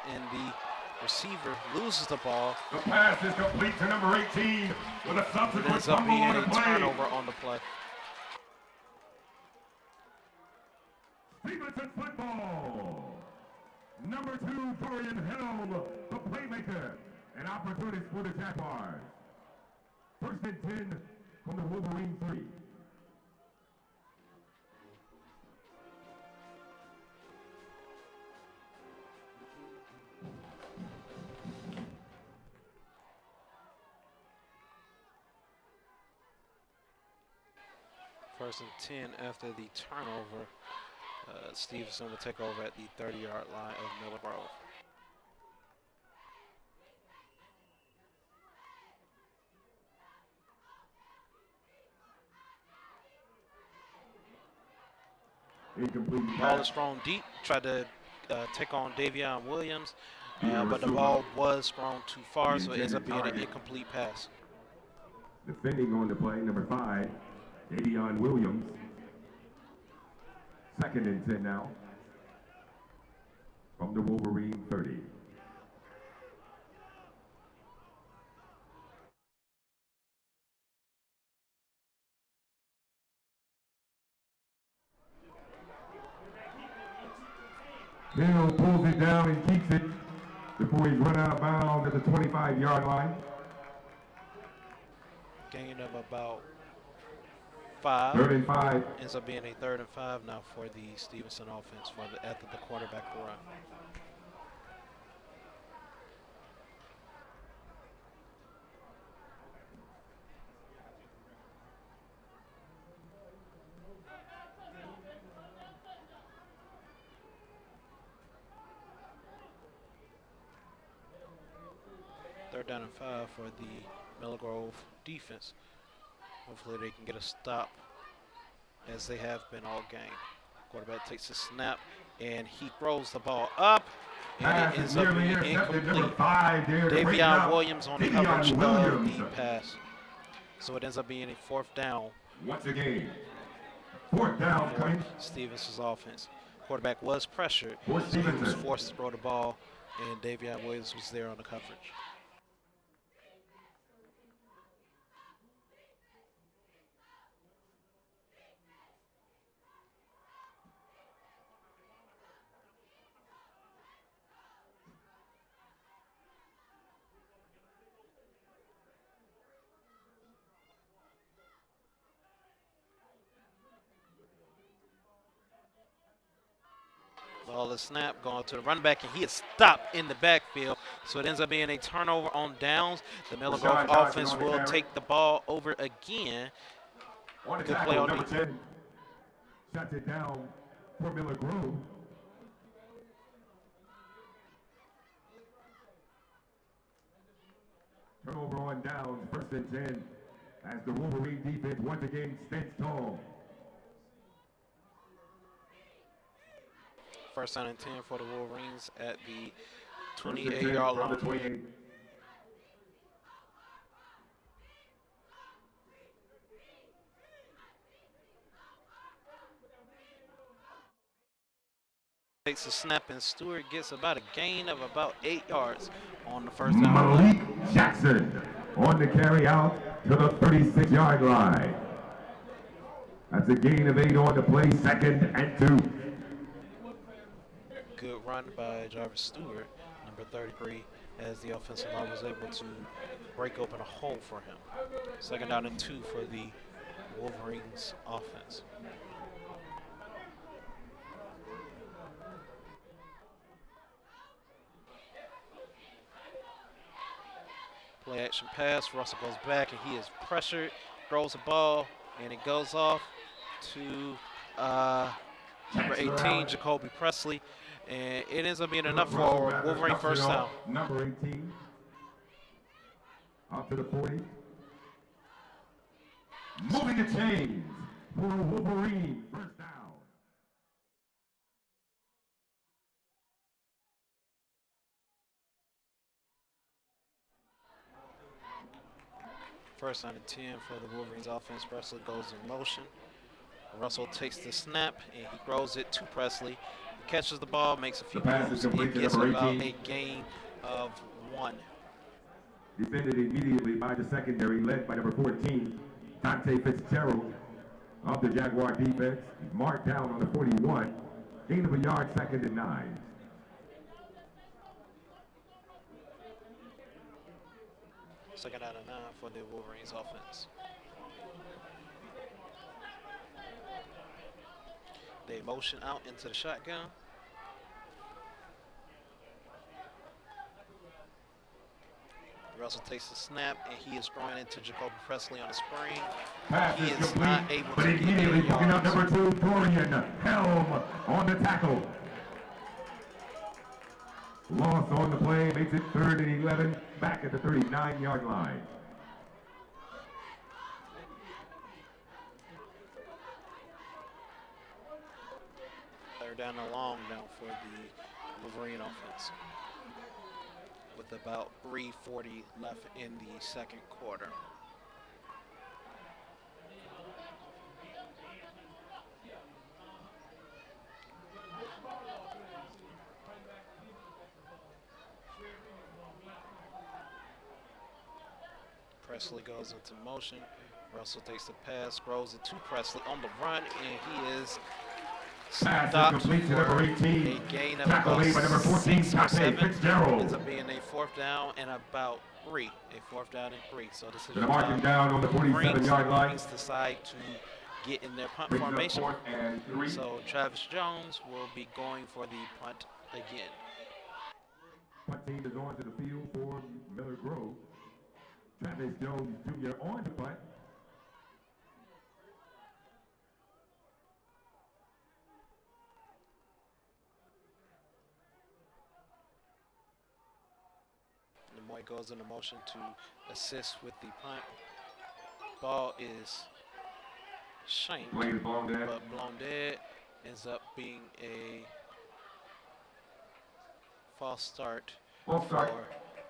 B: And the receiver loses the ball.
A: The pass is complete to number 18 with a subsequent
B: Ends up
A: fumble
B: being
A: on
B: a
A: the play.
B: turnover on the play.
A: Stephenson football. Number 2, Dorian Helm, the playmaker. And opportunities for the Jaguars. First and 10 from the Wolverine 3.
B: First and 10 after the turnover. Stephenson will take over at the 30-yard line of Miller Grove.
A: Incomplete.
B: Ball is thrown deep. Tried to take on Davion Williams, but the ball was thrown too far, so it ends up being an incomplete pass.
A: Defending on the play, number 5, Davion Williams. Second and 10 now. From the Wolverine 30. Hill pulls it down and keeps it before he's run out of bounds at the 25-yard line.
B: Gain of about 5.
A: Third and 5.
B: Ends up being a 3rd and 5 now for the Stephenson offense after the quarterback run. Third down and 5 for the Miller Grove defense. Hopefully they can get a stop as they have been all game. Quarterback takes a snap and he throws the ball up and it ends up being incomplete. Davion Williams on the coverage of the pass. So it ends up being a 4th down.
A: Once again, 4th down coming.
B: Stevenson's offense. Quarterback was pressured.
A: For
B: So he was
A: Stephenson.
B: forced to throw the ball and Davion Williams was there on the coverage. Ball is snapped, going to the running back, and he is stopped in the backfield. So it ends up being a turnover on downs. The Miller Grove offense will take the ball over again. Good play on
A: number 10. Shuts it down for Miller Grove. Turnover on downs, first and 10, as the Wolverine defense once again stands tall.
B: First down and 10 for the Wolverines at the 28-yard line.
A: 28.
B: Takes a snap and Stewart gets about a gain of about 8 yards on the first down.
A: Malik Jackson on the carry out to the 36-yard line. That's a gain of 8 on the play, second and 2.
B: good run by Jarvis Stewart, number 33, as the offensive line was able to break open a hole for him. 2nd down and 2 for the Wolverines offense. Play action pass. Russell goes back and he is pressured, throws the ball, and it goes off to number 18, Jacoby Presley. And it ends up being enough for Wolverine first down.
A: Number 18. Up to the 40. Moving the chains for Wolverine first down.
B: First down and 10 for the Wolverines offense. Presley goes in motion. Russell takes the snap and he throws it to Presley. He catches the ball, makes a few moves, and gets about a gain of 1.
A: Defended immediately by the secondary, led by number 14, Dante Fitzgerald of the Jaguar defense. Marked down on the 41. Gain of a yard, 2nd and 9.
B: Second down and 9 for the Wolverines offense. They motion out into the shotgun. Russell takes the snap and he is throwing into Jacoby Presley on a spring.
A: Pass
B: He
A: is
B: is
A: complete,
B: not able
A: but
B: to
A: immediately
B: get
A: picking up number 2, Dorian Helm on the tackle. Loss on the play, makes it 3rd and 11, back at the 39-yard line.
B: Third down and long now for the Wolverine offense, with about 3:40 left in the 2nd quarter. Presley goes into motion. Russell takes the pass, throws it to Presley on the run, and he is stopped for a gain of about 6 or 7. Ends up being a 4th down and about 3. A 4th down and 3. So this is
A: marking down on the 47-yard line.
B: Decide to get in their punt formation. So Travis Jones will be going for the punt again.
A: Punt team is on to the field for Miller Grove. Travis Jones Jr. on the punt.
B: Lemoy goes into motion to assist with the punt. Ball is shanked, but blown dead. Ends up being a false start for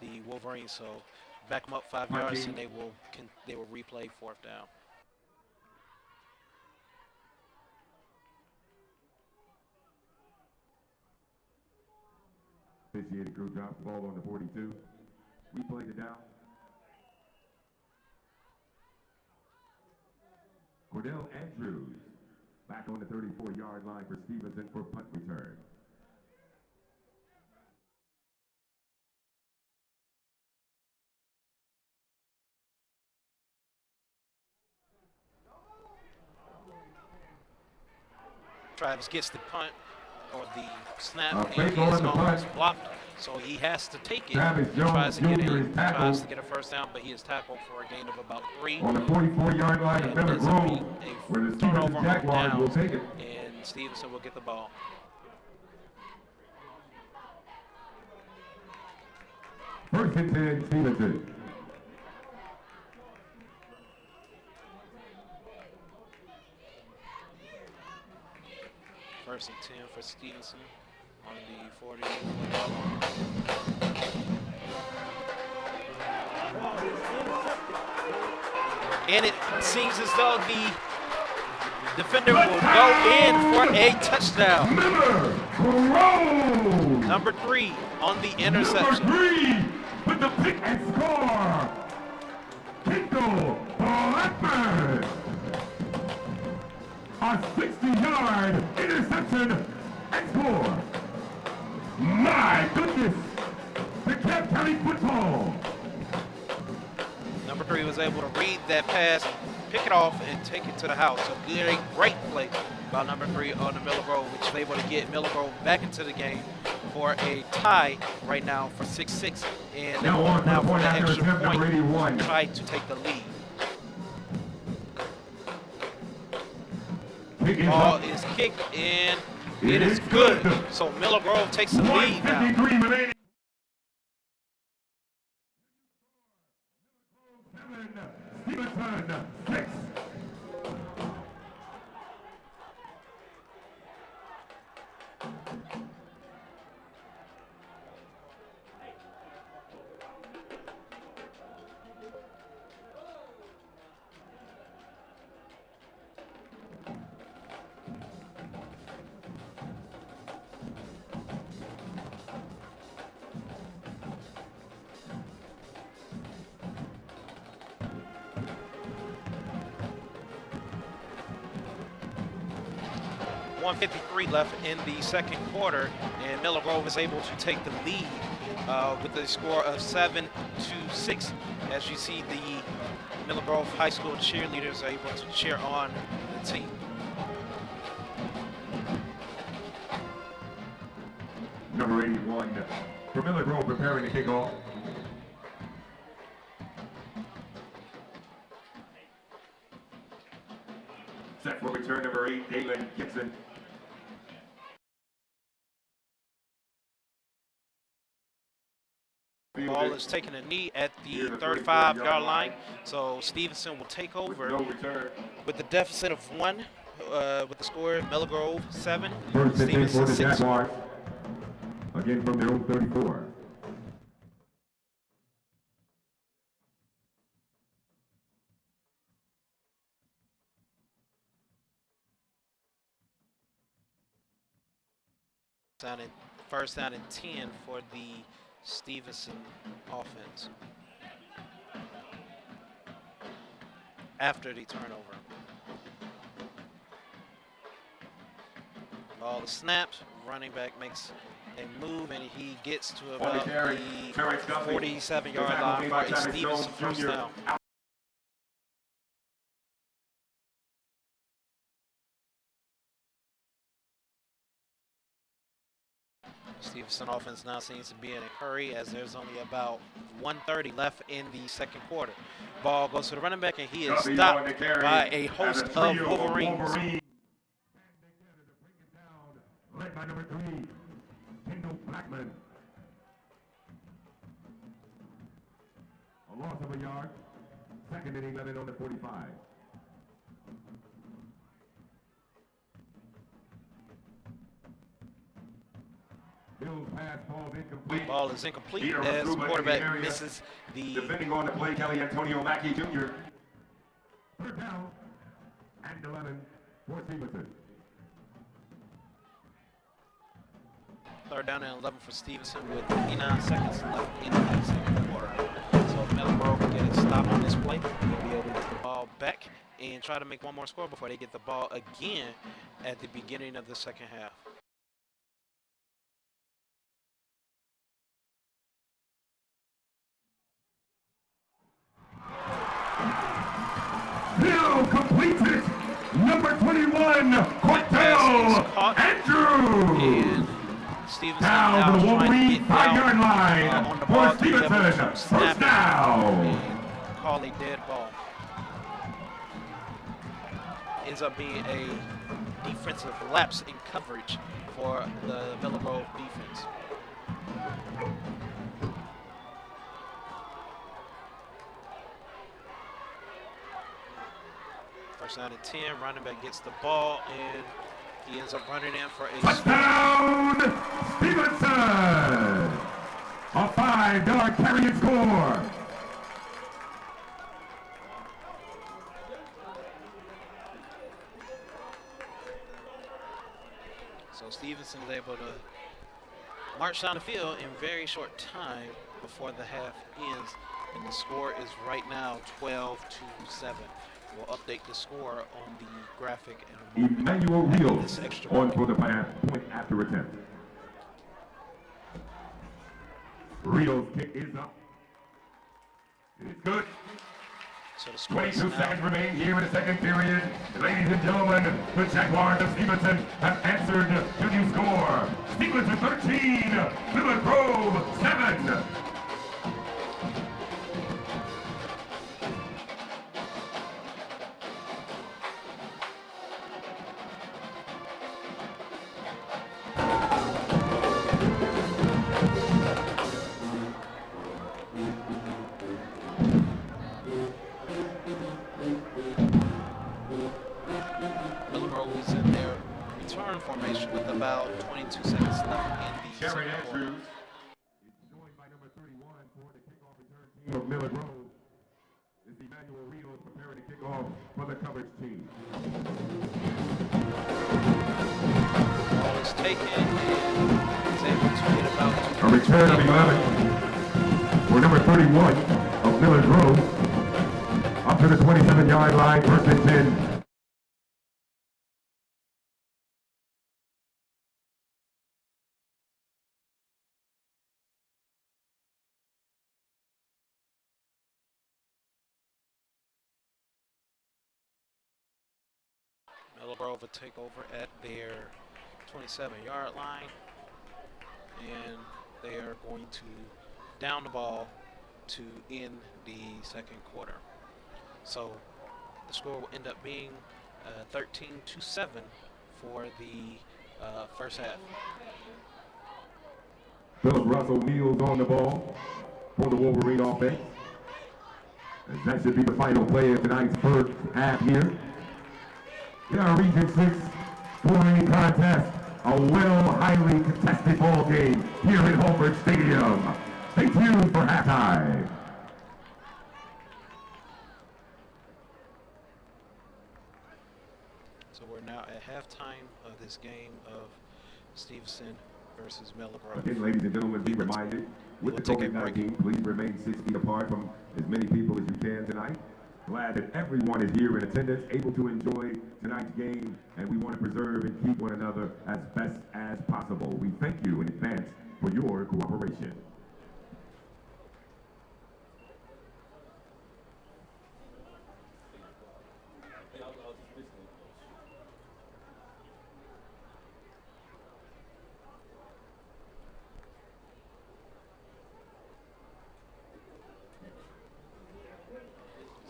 B: the Wolverines. So back them up 5 yards, and they will replay 4th down.
A: Officiated crew drops the ball on the 42. We played it down. Cordell Andrews back on the 34-yard line for Stephenson for punt return.
B: Travis gets the punt or the snap, and he is almost blocked, so he has to take it.
A: Travis
B: He tries to get
A: Jones Jr.
B: it,
A: is
B: tries to
A: tackled
B: get a first down, but he is tackled for a gain of about 3.
A: on the 44-yard line of Miller Grove, where the Stephenson Jaguars will take it.
B: And Stephenson will get the ball.
A: First and 10, Stephenson.
B: First and 10 for Stephenson on the 40. And it seems as though the defender will go in for a touchdown. Number 3 on the interception.
A: Number 3 with the pick and score. Kendall Blackburn. A 60-yard interception and score. My goodness! The Camp County football!
B: Number 3 was able to read that pass, pick it off, and take it to the house. A great play by number 3 on the Miller Grove, which is able to get Miller Grove back into the game for a tie right now for 6-6. And
A: now on
B: now
A: for
B: the extra
A: attempt
B: point
A: number 81.
B: try to take the lead. Ball is kicked and it is good. So Miller Grove takes the lead now.
A: Remaining. Stephenson, 6.
B: .153 left in the second quarter, and Miller Grove is able to take the lead with a score of 7-6. As you see, the Miller Grove High School cheerleaders are able to cheer on the team.
A: Number 81 for Miller Grove preparing to kick off. Set for return number 8, Dalen Gibson.
B: Ball is taking a knee at the 35-yard line, so Stephenson will take over with the deficit of 1 with the score Miller Grove 7,
A: First and 10 for
B: Stephenson
A: the
B: 6.
A: Jaguars. Again from their own 34.
B: First down and 10 for the Stephenson offense after the turnover. Ball is snapped, running back makes a move, and he gets to about the 47-yard line for a Stephenson first down. Stephenson offense now seems to be in a hurry as there's only about 1:30 left in the second quarter. Ball goes to the running back, and he is stopped by a host of Wolverines.
A: Led by number 3, Kendall Blackman. A loss of a yard. Second and 11 on the 45. Bill's pass falls incomplete.
B: Ball is incomplete as the quarterback misses the...
A: Defending on the play, Kelly Antonio Mackey Jr. Third down and 11 for Stephenson.
B: Third down and 11 for Stephenson with 59 seconds left in the second quarter. So if Miller Grove can get a stop on this play, they'll be able to get the ball back and try to make one more score before they get the ball again at the beginning of the second half.
A: Bill completes it. Number 21, Cordell Andrew.
B: And Stephenson
A: down to the Wolverine 5-yard line
B: on the ball
A: for Stephenson. First down.
B: Call a dead ball. Ends up being a defensive lapse in coverage for the Miller Grove defense. First down and 10, running back gets the ball, and he ends up running in for a
A: touchdown, Stephenson! A 5-yard carry and score.
B: So Stephenson is able to march down the field in very short time before the half ends, and the score is right now 12-7. We'll update the score on the graphic in a moment.
A: Emmanuel Rios on for the point after attempt. Rio's kick is up. It's good.
B: So the score
A: 22 seconds remain here in the second period. Ladies and gentlemen, the Jaguars of Stephenson have answered to the score. Stephenson 13, Miller Grove 7.
B: Formation with about 22 seconds left in the second quarter.
A: Joined by number 31 for the kickoff return team of Miller Grove is Emmanuel Rios preparing to kick off for the coverage team.
B: Ball is taken and is able to get about
A: a return of 11 for number 31 of Miller Grove up to the 27-yard line, first and 10.
B: Miller Grove will take over at their 27-yard line, and they are going to down the ball to end the second quarter. So the score will end up being 13-7 for the first half.
A: Philip Russell Neal's on the ball for the Wolverine offense. And that should be the final play of tonight's first half here. In our Region 6 4A contest, a highly contested ball game here at Holford Stadium. Stay tuned for halftime.
B: So we're now at halftime of this game of Stephenson versus Miller Grove.
A: Again, ladies and gentlemen, be reminded, with the COVID-19, please remain 6 feet apart from as many people as you can tonight. Glad that everyone is here in attendance, able to enjoy tonight's game, and we want to preserve and keep one another as best as possible. We thank you in advance for your cooperation.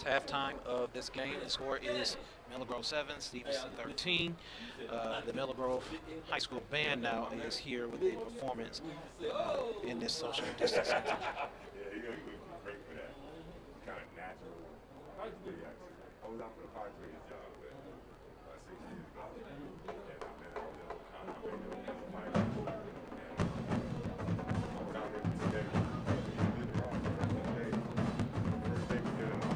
B: Halftime of this game. The score is Miller Grove 7, Stephenson 13. The Miller Grove High School band now is here with a performance in this social distancing.
A: Yeah, he was great for that. Kind of natural reaction. I was out for the Padres job, but 6 years ago.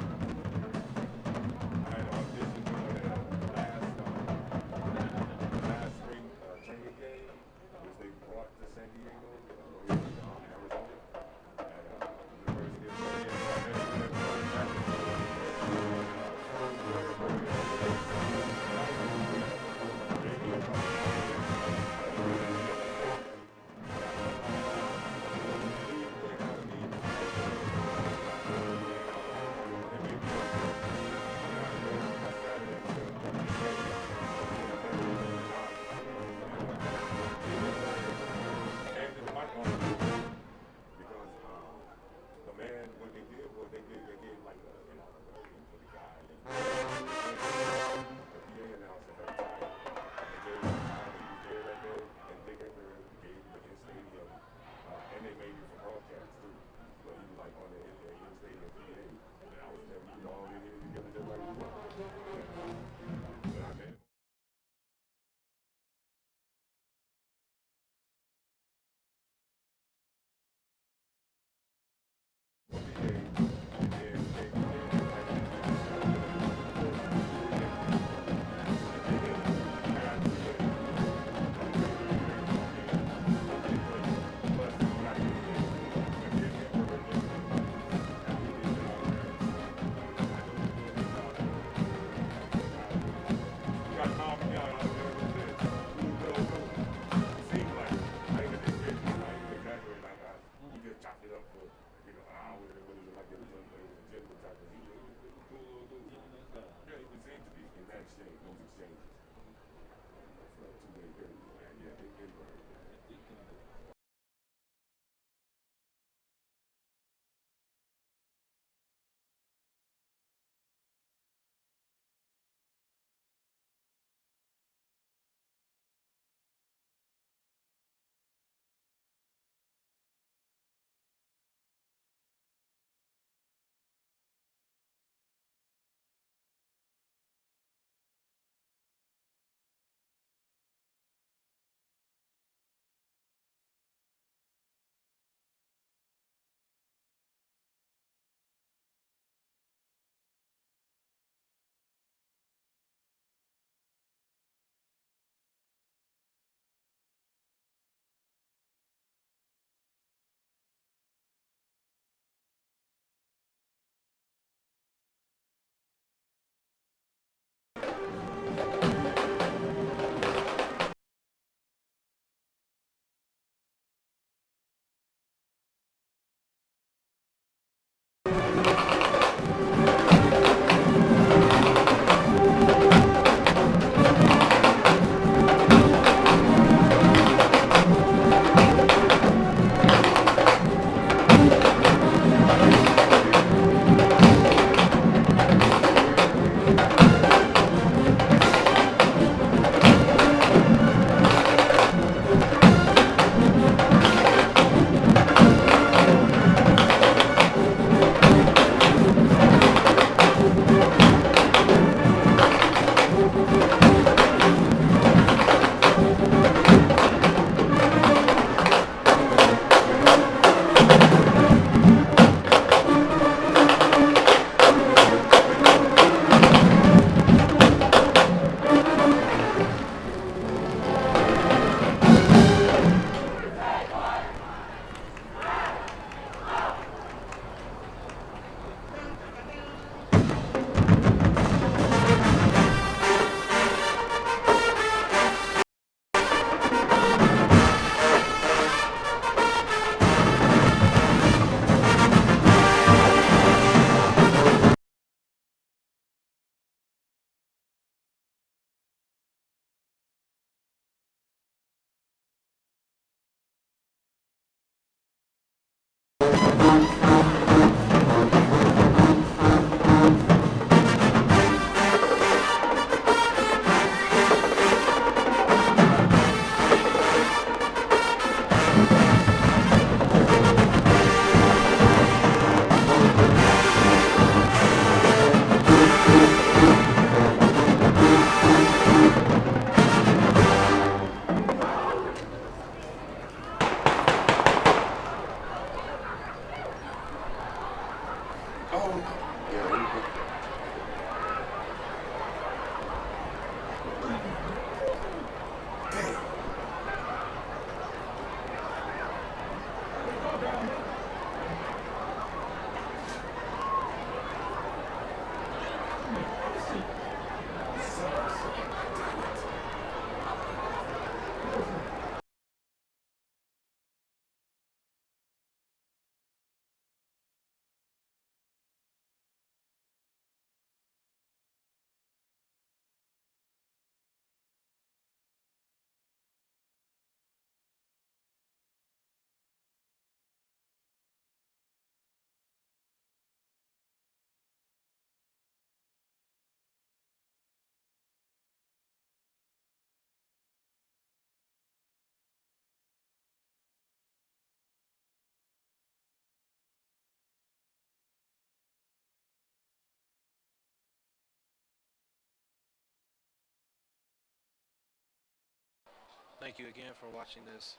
B: Thank you again for watching this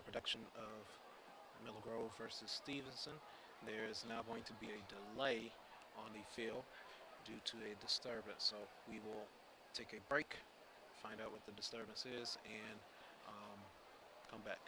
B: production of Miller Grove versus Stephenson. There is now going to be a delay on the field due to a disturbance. So we will take a break, find out what the disturbance is, and come back.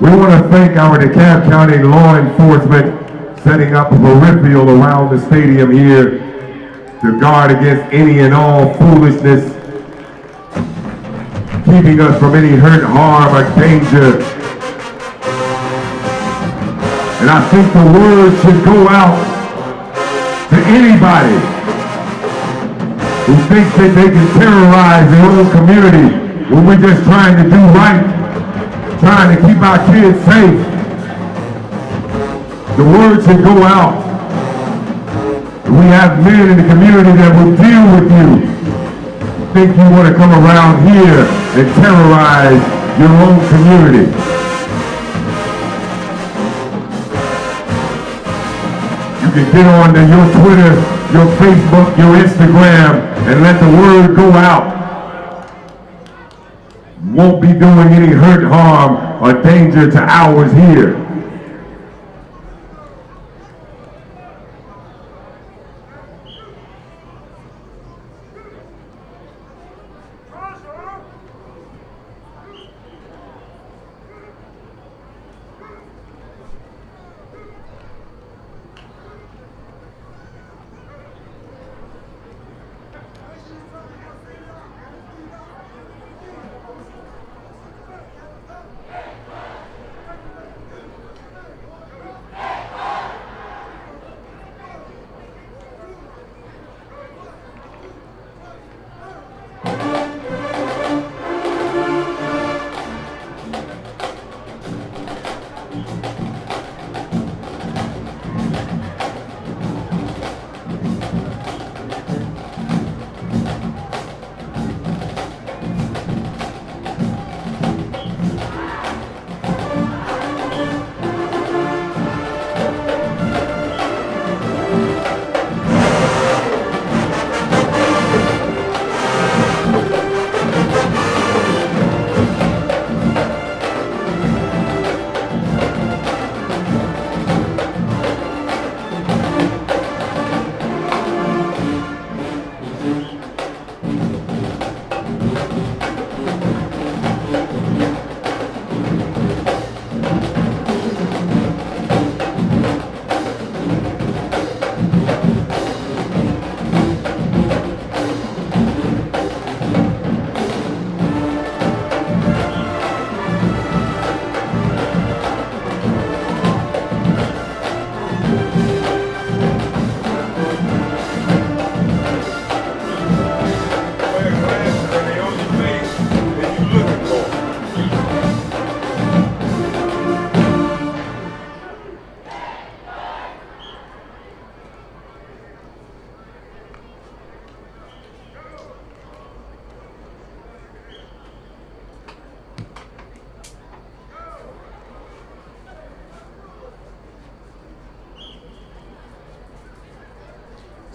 A: We want to thank our DeKalb County law enforcement setting up a peripheral around the stadium here to guard against any and all foolishness, keeping us from any hurt, harm, or danger. And I think the word should go out to anybody who thinks that they can terrorize their own community when we're just trying to do right, trying to keep our kids safe. The word should go out. We have men in the community that will deal with you. Think you want to come around here and terrorize your own community. You can get on to your Twitter, your Facebook, your Instagram, and let the word go out. Won't be doing any hurt, harm, or danger to ours here.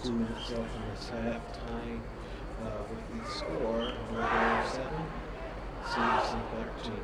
B: Minutes left in this half, tying with the score, 7, Stephenson 13.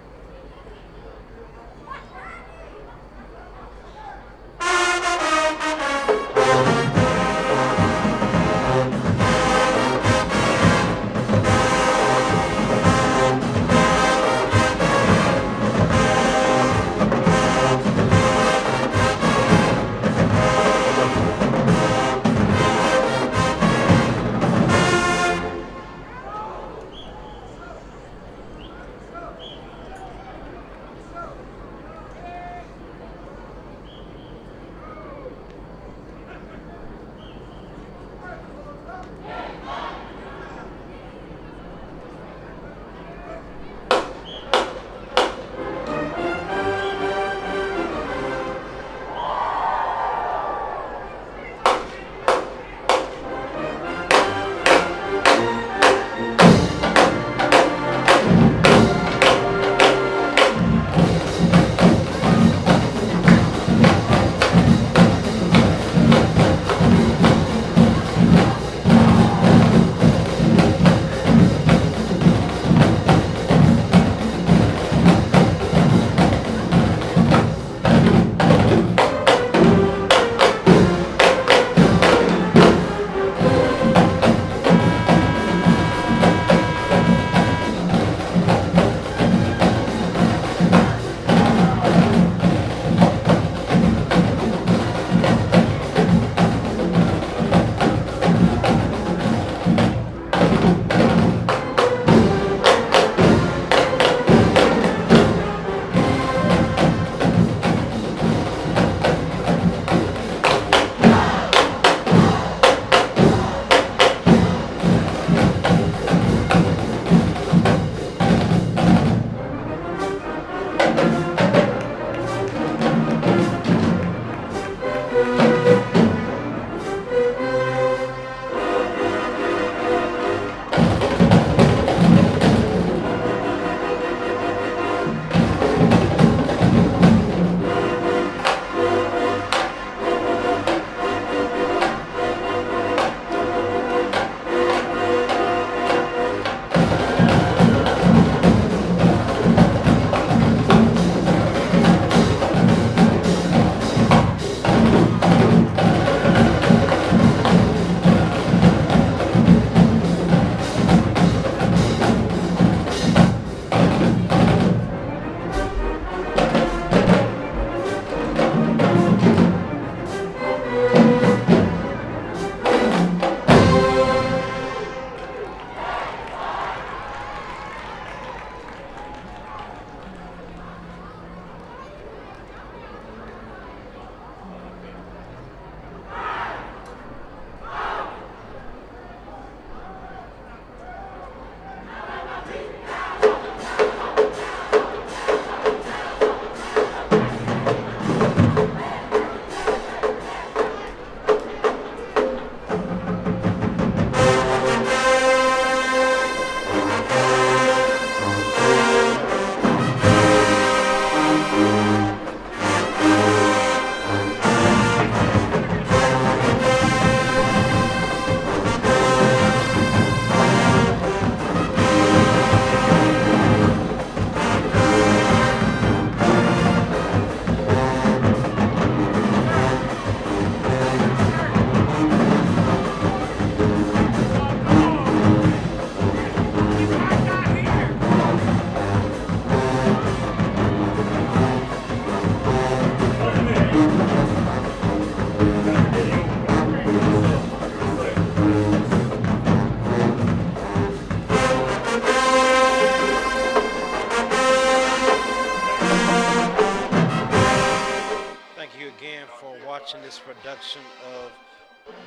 B: again for watching this production of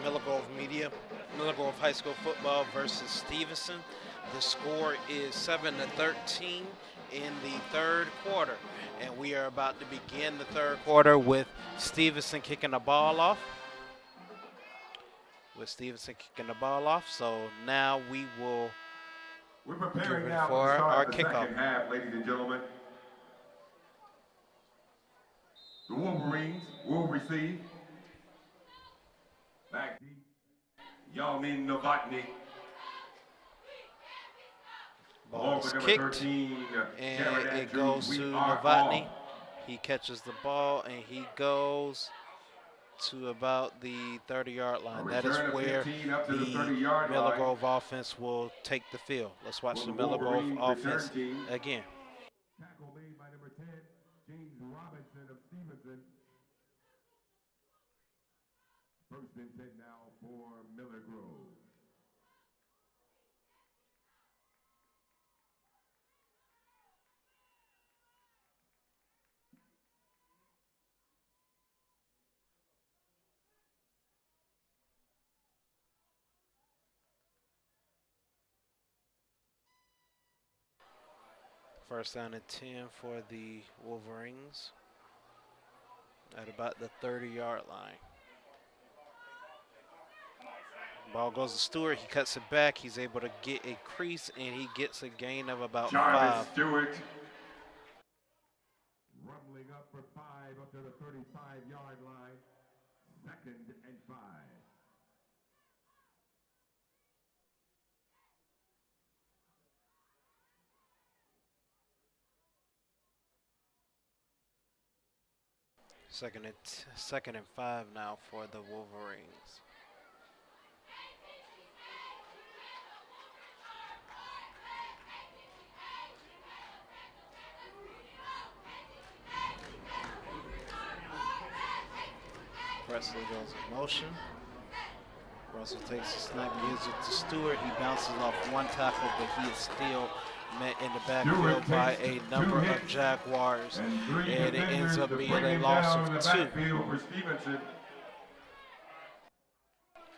B: Miller Grove Media, Miller Grove High School football versus Stephenson. The score is 7-13 in the third quarter, and we are about to begin the third quarter with Stephenson kicking the ball off. So now
A: we're preparing
B: get
A: now
B: for
A: the start
B: our
A: of the
B: kickoff.
A: second half, ladies and gentlemen. The Wolverines will receive. Back deep. Yamin Novotny.
B: Ball is kicked, and it goes to Novotny. He catches the ball, and he goes to about the 30-yard line. That is where the Miller Grove offense will take the field. Let's watch the Miller Grove offense again.
A: Tackle made by number 10, James Robinson of Stephenson. First and 10 now for Miller Grove.
B: First down and 10 for the Wolverines at about the 30-yard line. Ball goes to Stewart. He cuts it back. He's able to get a crease, and he gets a gain of about 5.
A: Stewart. Rumbling up for 5 up to the 35-yard line. 2nd and 5.
B: Second and 5 now for the Wolverines. Presley goes in motion. Russell takes the snap, gives it to Stewart. He bounces off one tackle, but he is still met in the backfield by a number of Jaguars, and it ends up being a loss of 2.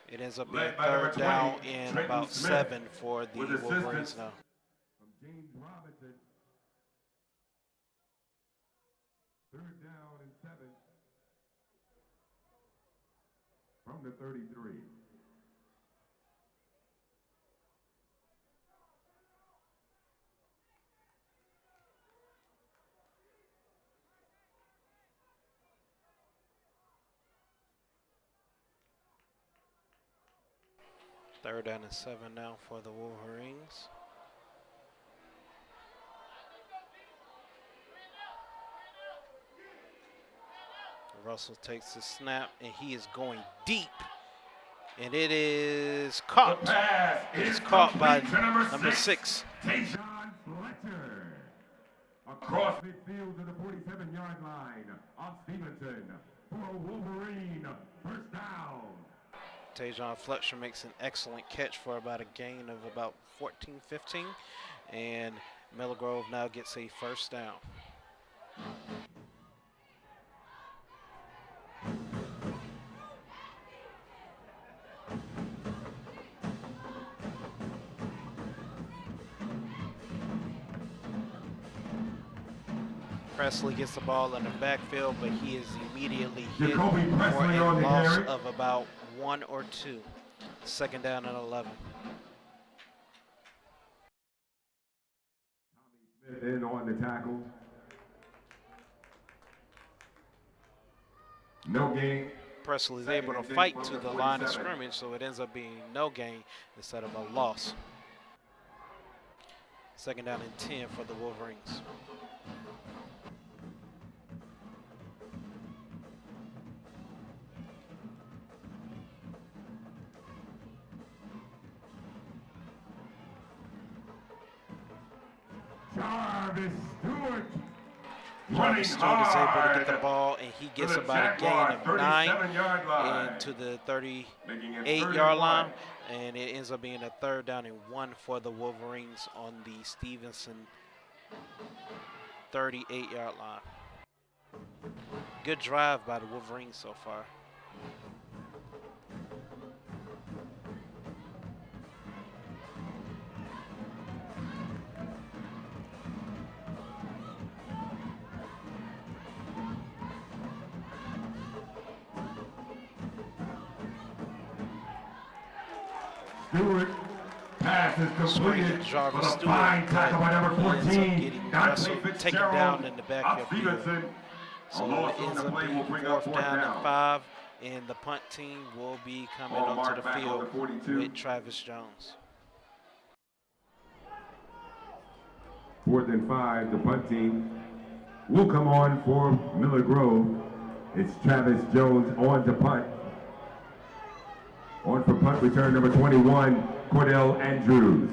B: It ends up being third down and about 7 for the Wolverines now.
A: From James Robinson. 3rd down and 7 from the 33.
B: Third down and 7 now for the Wolverines. Russell takes the snap, and he is going deep. And it is caught. It is caught by number 6.
A: Tayshawn Fletcher. Across midfield to the 47-yard line of Stephenson for a Wolverine first down.
B: Tayshawn Fletcher makes an excellent catch for about a gain of about 14-15. And Miller Grove now gets a first down. Presley gets the ball in the backfield, but he is immediately hit for a loss of about 1 or 2. 2nd down and 11.
A: Tommy Smith in on the tackle. No gain.
B: Presley is able to fight to the line of scrimmage, so it ends up being no gain instead of a loss. 2nd down and 10 for the Wolverines.
A: Jarvis Stewart.
B: Jarvis Stewart is able to get the ball, and he gets about a gain of 9 into the 38-yard line, and it ends up being a 3rd down and 1 for the Wolverines on the Stephenson 38-yard line. good drive by the Wolverines so far.
A: Stewart pass is completed for the fine tackle by number 14, Dante
B: taken down in the back
A: of
B: of field.
A: Stephenson.
B: So it ends up being fourth down and 5, and the punt team will be coming onto the field with Travis Jones.
A: 4th and 5, the punt team will come on for Miller Grove. It's Travis Jones on to punt. On for punt return number 21, Cordell Andrews.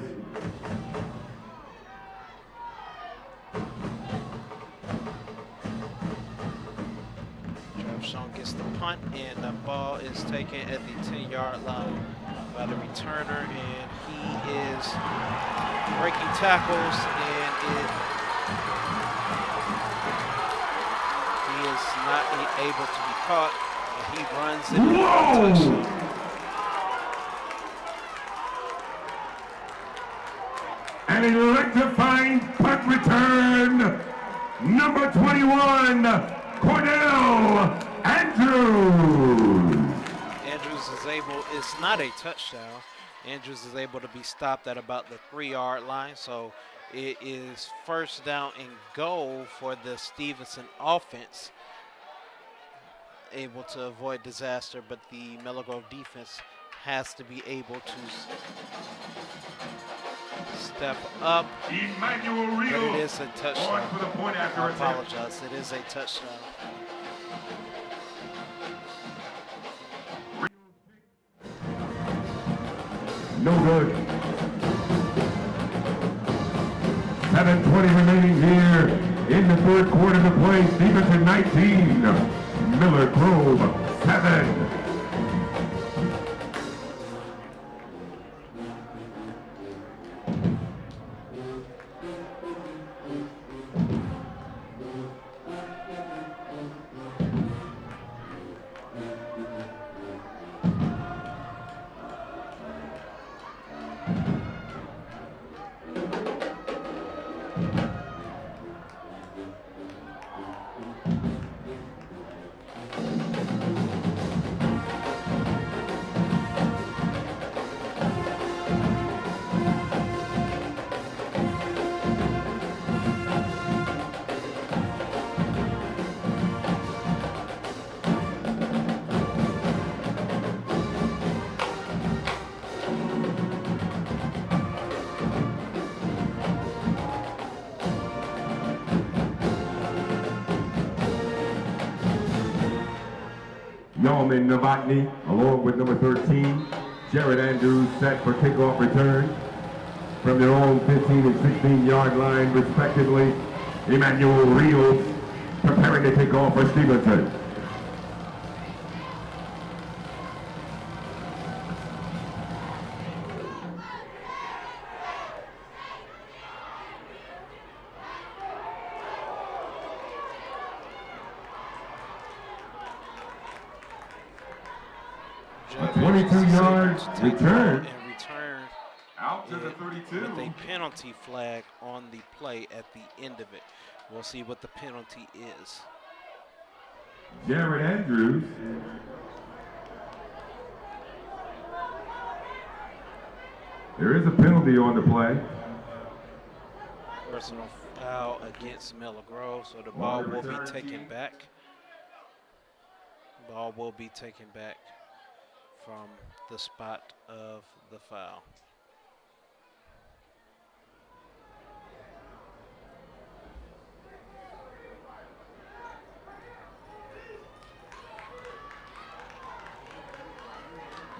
B: Travis Jones gets the punt, and the ball is taken at the 10-yard line by the returner, and he is breaking tackles, and he is not able to be caught, and he runs it into a touchdown.
A: An electrifying punt return, number 21, Cordell Andrews.
B: Andrews is able, it's not a touchdown. Andrews is able to be stopped at about the 3-yard line, so it is first down and goal for the Stephenson offense. Able to avoid disaster, but the Miller Grove defense has to be able to step up.
A: Emmanuel
B: But
A: Rio
B: it is a touchdown.
A: on for the point after
B: I
A: attempt.
B: apologize. It is a touchdown.
A: No good. 7:20 remaining here in the 3rd quarter to play. Stephenson 19, Miller Grove 7. Yeoman Novotny, along with number 13, Jared Andrews, set for kickoff return from their own 15 and 16-yard line, respectively. Emmanuel Rios preparing to kick off for Stephenson. A 22-yard return.
B: And return
A: Out to the 32.
B: with a penalty flag on the play at the end of it. We'll see what the penalty is.
A: Jared Andrews. There is a penalty on the play.
B: Personal foul against Miller Grove, so the ball will be taken back. Ball will be taken back from the spot of the foul.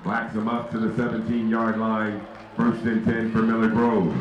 A: Blacks him up to the 17-yard line. 1st and 10 for Miller Grove.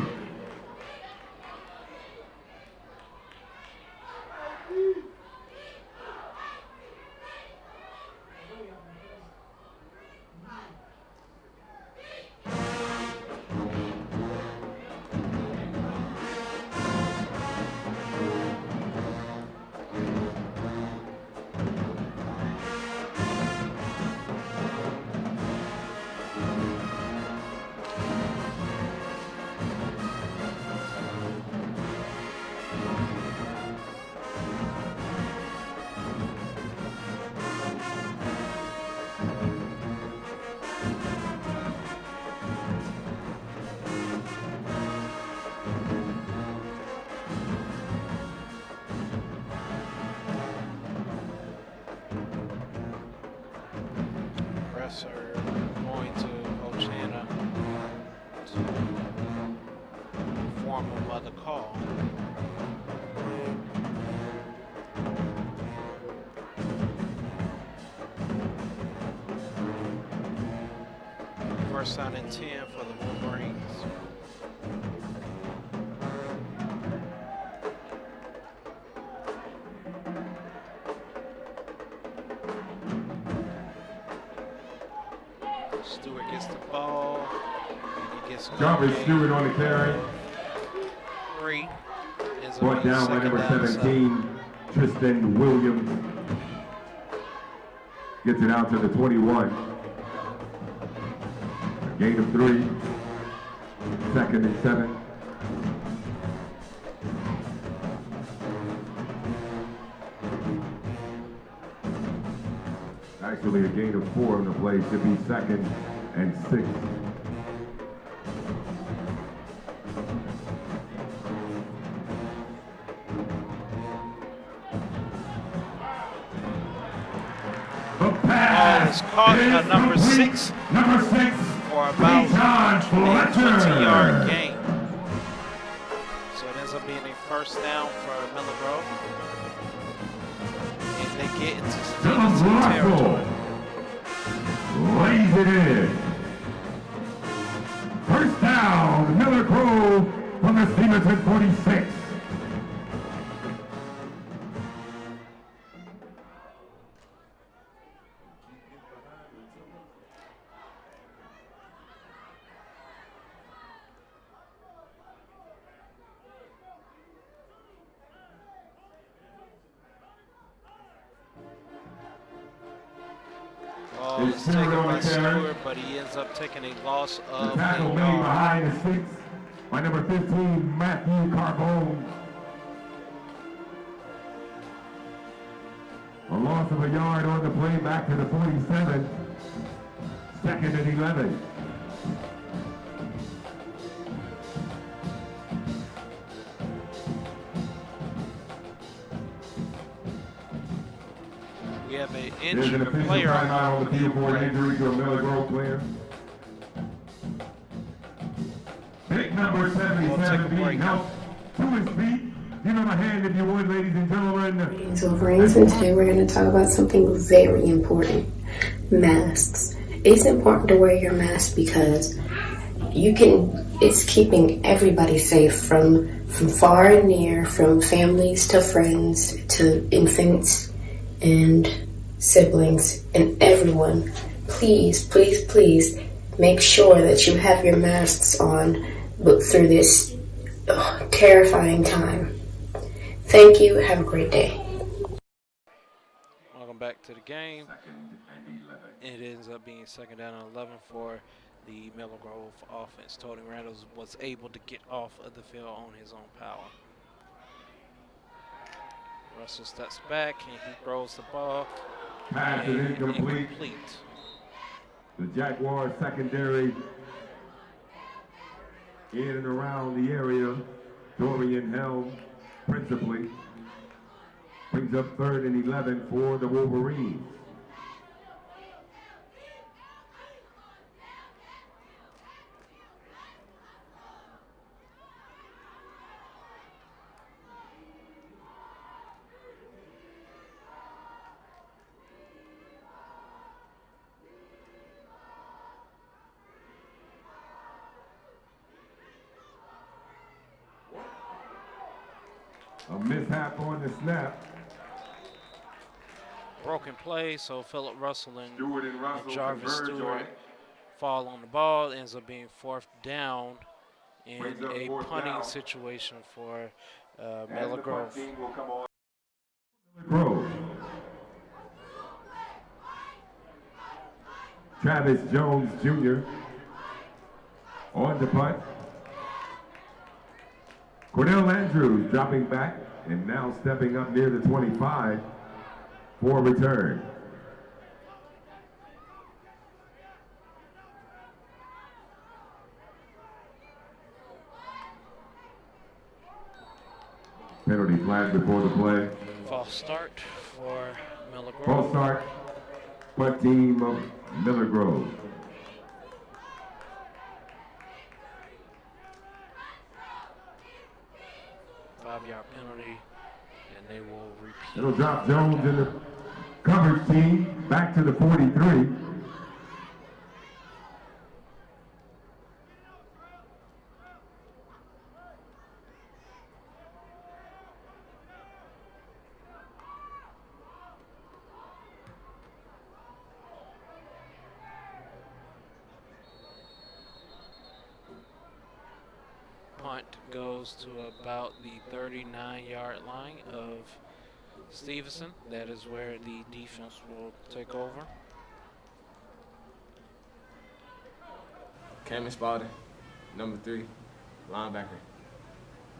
B: refs are going to Coach Hanna to inform him of the call. First down and 10 for the Wolverines. Stewart gets the ball, and he gets
A: Jarvis Stewart on the carry.
B: 3.
A: Brought down by number 17, Tristan Williams. Gets it out to the 21. Gain of 3. 2nd and 7. Actually, a gain of 4 on the play. Should be 2nd and 6.
B: Ball is caught at number 6 for about a 20-yard gain. So it ends up being a first down for Miller Grove. And they get into Stephenson territory.
A: Lays it in. First down, Miller Grove from the Stephenson 46.
B: Ball is taken by Stewart, but he ends up taking a loss of
A: Tackle made behind the 6 by number 15, Matthew Carbone. A loss of a yard on the play back to the 47. 2nd and 11.
B: We have an
A: There's an
B: injured
A: official
B: player
A: timeout on the field for an injury to a Miller Grove player. Pick number 77 being helped to his feet. Give him a hand if you would, ladies and gentlemen.
O: So friends, and today we're going to talk about something very important: masks. It's important to wear your mask because it's keeping everybody safe from far and near, from families to friends to infants and siblings and everyone. Please, please, please make sure that you have your masks on through this terrifying time. Thank you. Have a great day.
B: Welcome back to the game. It ends up being 2nd down and 11 for the Miller Grove offense. Tony Randall was able to get off of the field on his own power. Russell steps back and he throws the ball.
A: Pass is incomplete. The Jaguars secondary in and around the area. Dorian Helm principally brings up 3rd and 11 for the Wolverines. A mishap on the snap.
B: Broken play, so Philip Russell and
A: Russell
B: Jarvis
A: converge on
B: Stewart
A: it.
B: fall on the ball. It ends up being 4th down in
A: Brings up
B: a
A: 4th
B: punting
A: down.
B: situation for
A: And
B: Miller
A: the
B: Grove.
A: punt team will come on. Miller Grove. Travis Jones Jr. on the punt. Cornell Andrews dropping back and now stepping up near the 25 for return. Penalty flag before the play.
B: False start for Miller Grove.
A: False start. for team of Miller Grove.
B: Five-yard penalty, and they will repeat.
A: It'll drop Jones in the coverage team back to the 43.
B: Punt goes to about the 39-yard line of Stephenson. That is where the defense will take over.
F: Cameron Spaulding, number 3, linebacker.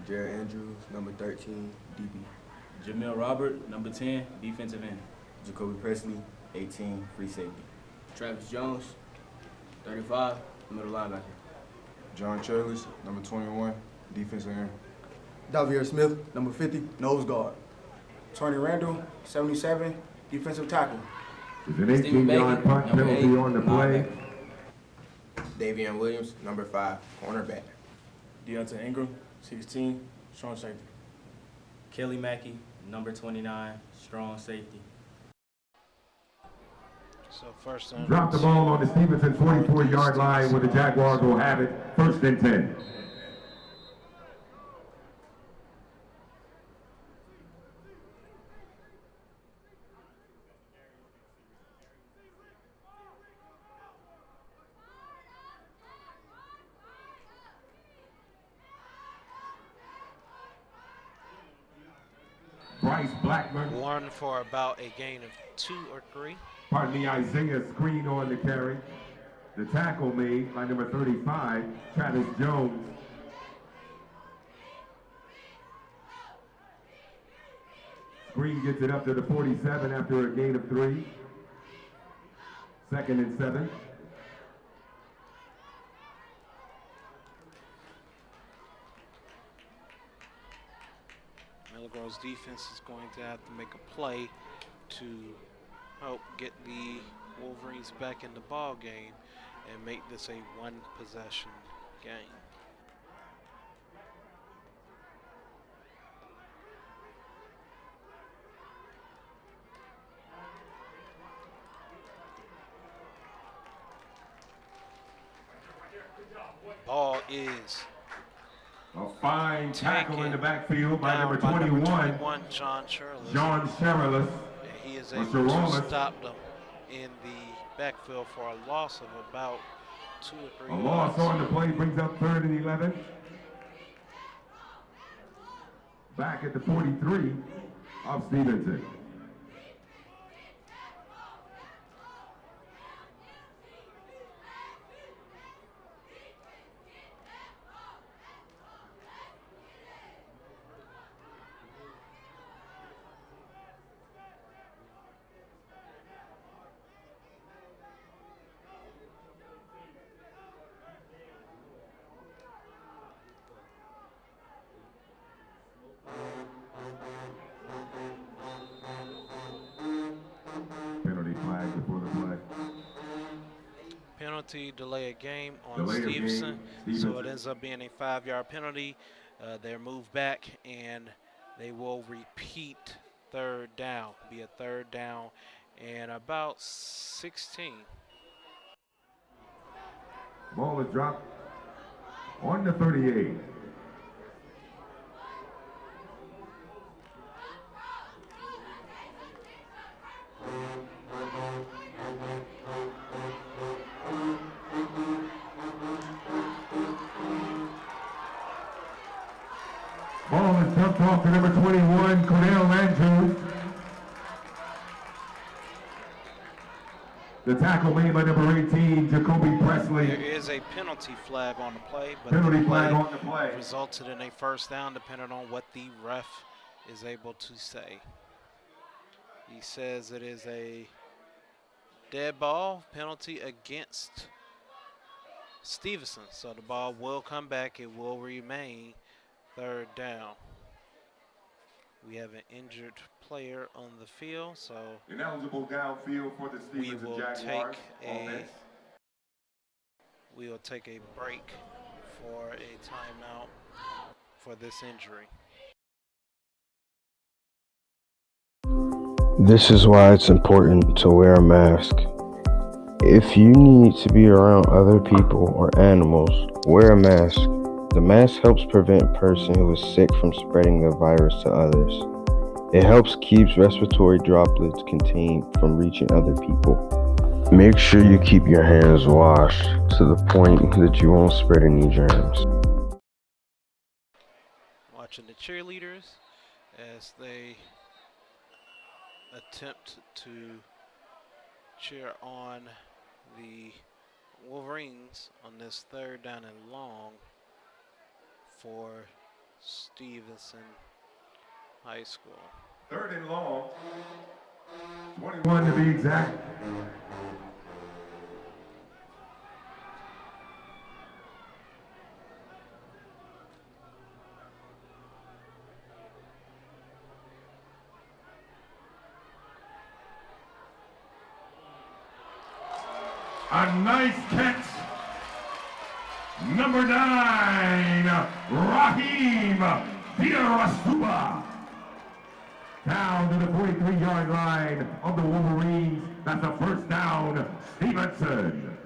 K: Jared Andrews, number 13, DB.
E: Jamil Robert, number 10, defensive end.
K: Jacoby Presley, 18, free safety.
J: Travis Jones, 35, middle linebacker.
F: John Churlish, number 21, defensive end.
G: Davier Smith, number 50, nose guard. Tony Randall, 77, defensive tackle.
A: It's an 18-yard punt penalty on the play.
K: Davian Williams, number 5, cornerback.
E: Deontay Ingram, 16, strong safety.
J: Kelly Mackey, number 29, strong safety.
B: So first down.
A: Drop the ball on the Stephenson 44-yard line where the Jaguars will have it. First and 10. Bryce Blackman.
B: One for about a gain of 2 or 3.
A: Pardon me, Isaiah screen on the carry. The tackle made by number 35, Travis Jones. Screen gets it up to the 47 after a gain of 3. Second and 7.
B: Miller Grove's defense is going to have to make a play to help get the Wolverines back in the ball game and make this a one-possession game. Ball is
A: a fine tackle in the backfield by number 21,
B: John Sherless.
A: John Sherless.
B: He is able to stop them in the backfield for a loss of about 2 or 3
A: A loss on the play brings up 3rd and 11. Back at the 43 of Stephenson. Penalty flag before the play.
B: Penalty, delay a game on Stephenson. So it ends up being a 5-yard penalty. They're moved back and they will repeat 3rd down. Be a 3rd down and about 16.
A: Ball is dropped on the 38. Ball is dumped off to number 21, Cornell Andrews. The tackle made by number 18, Jacoby Presley.
B: There is a penalty flag on the play, but
A: penalty flag on the play
B: resulted in a 1st down depending on what the ref is able to say. He says it is a dead ball penalty against Stephenson. So the ball will come back. It will remain 3rd down. We have an injured player on the field, so
A: Ineligible downfield for the Stephenson Jaguars.
B: We will take a break for a timeout for this injury.
P: This is why it's important to wear a mask. If you need to be around other people or animals, wear a mask. The mask helps prevent a person who is sick from spreading the virus to others. It helps keep respiratory droplets contained from reaching other people. Make sure you keep your hands washed to the point that you won't spread any germs.
B: Watching the cheerleaders as they attempt to cheer on the Wolverines on this 3rd down and long for Stephenson High School.
A: 3rd and long, 21 to be exact. A nice catch. Number 9, Raheem Diarasuba. Down to the 43-yard line of the Wolverines. That's a 1st down, Stephenson.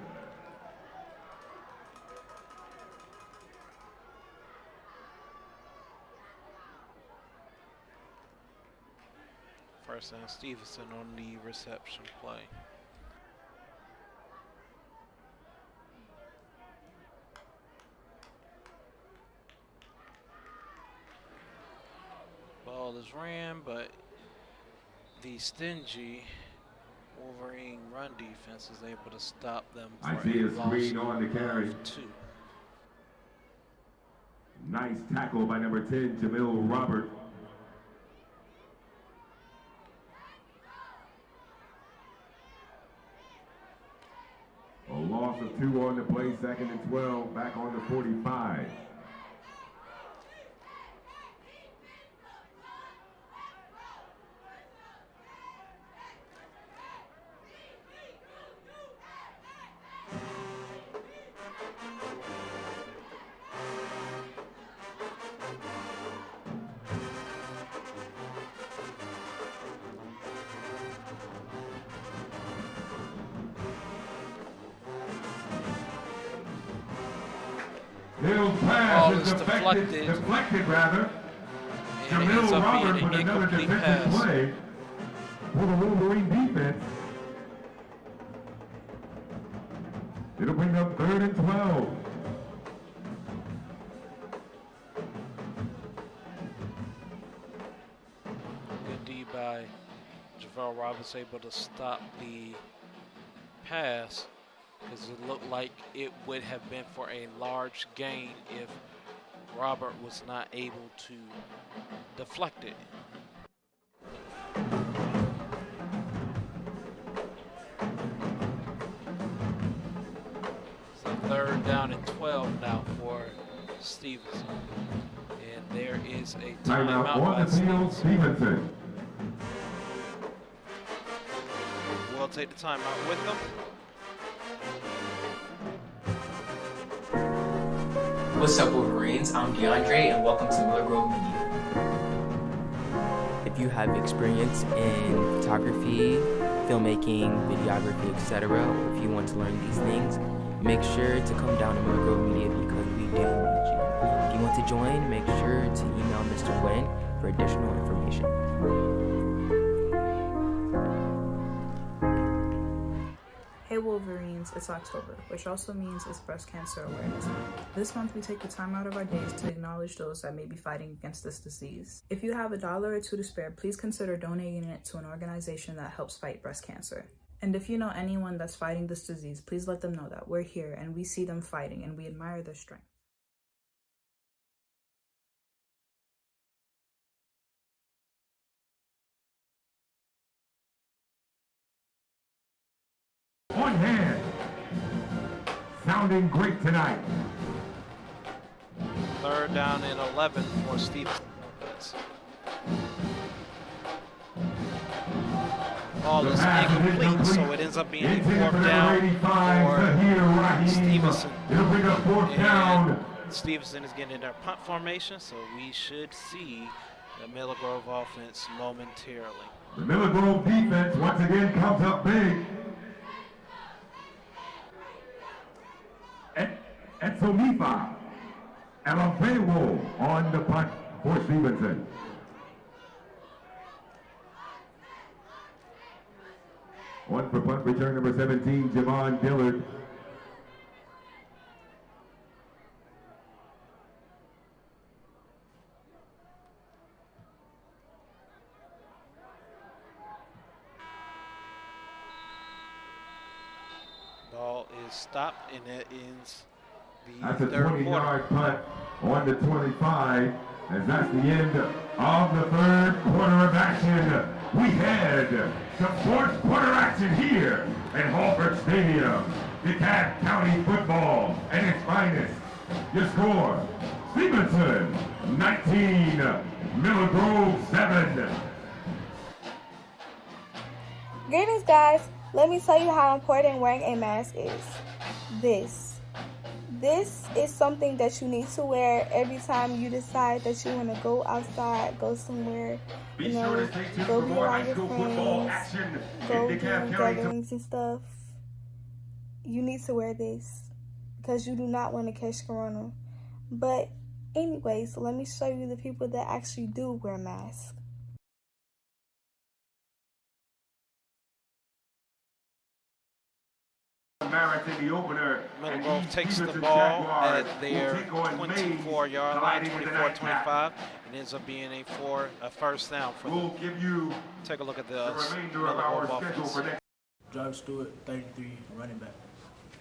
B: First down, Stephenson on the reception play. Ball is ran, but the stingy Wolverine run defense is able to stop them for
A: I see a
B: loss
A: screen on the carry.
B: of 2.
A: Nice tackle by number 10, Jamil Robert. A loss of 2 on the play, 2nd and 12, back on the 45. Hill's pass is deflected rather. Jamil Robert with another defensive play for the Wolverine defense. It'll bring up 3rd and 12.
B: Good D by Javale Roberts, able to stop the pass, because it looked like it would have been for a large gain if Robert was not able to deflect it. So 3rd down and 12 now for Stephenson. And there is a timeout
A: on the field, Stephenson.
B: We'll take the timeout with them.
D: What's up, Wolverines? I'm DeAndre, and welcome to Miller Grove Media. If you have experience in photography, filmmaking, videography, etc., or if you want to learn these things, make sure to come down to Miller Grove Media because we do need you. If you want to join, make sure to email Mr. Wen for additional information.
L: Hey Wolverines, it's October, which also means it's Breast Cancer Awareness Month. This month we take the time out of our days to acknowledge those that may be fighting against this disease. If you have $1 or $2 to spare, please consider donating it to an organization that helps fight breast cancer. And if you know anyone that's fighting this disease, please let them know that we're here and we see them fighting and we admire their strength.
A: One hand. Sounding great tonight.
B: 3rd down and 11 for Stephenson. ball is incomplete, so it ends up being a 4th down for Stephenson. And Stephenson is getting in their punt formation, so we should see the Miller Grove offense momentarily.
A: The Miller Grove defense once again comes up big. Etsonifa Alavewo on the punt for Stephenson. One for punt return number 17, Javon Dillard.
B: Ball is stopped, and that ends
A: That's
B: the
A: a
B: 3rd quarter.
A: 20-yard punt on the 25, as that's the end of the 3rd quarter of action. We had some sports quarter action here at Hallford Stadium. DeKalb County football at its finest. Your score, Stephenson 19, Miller Grove 7.
M: Greetings, guys. Let me tell you how important wearing a mask is. This is something that you need to wear every time you decide that you want to go outside, go somewhere, you know, go be around your friends, go do gatherings and stuff. You need to wear this because you do not want to catch corona. But anyways, let me show you the people that actually do wear masks.
B: Miller Grove takes the ball at their 24-yard line, 24-25, and ends up being a 1st down for them. Take a look at the Miller Grove offense.
E: Drive Stewart, 33, running back.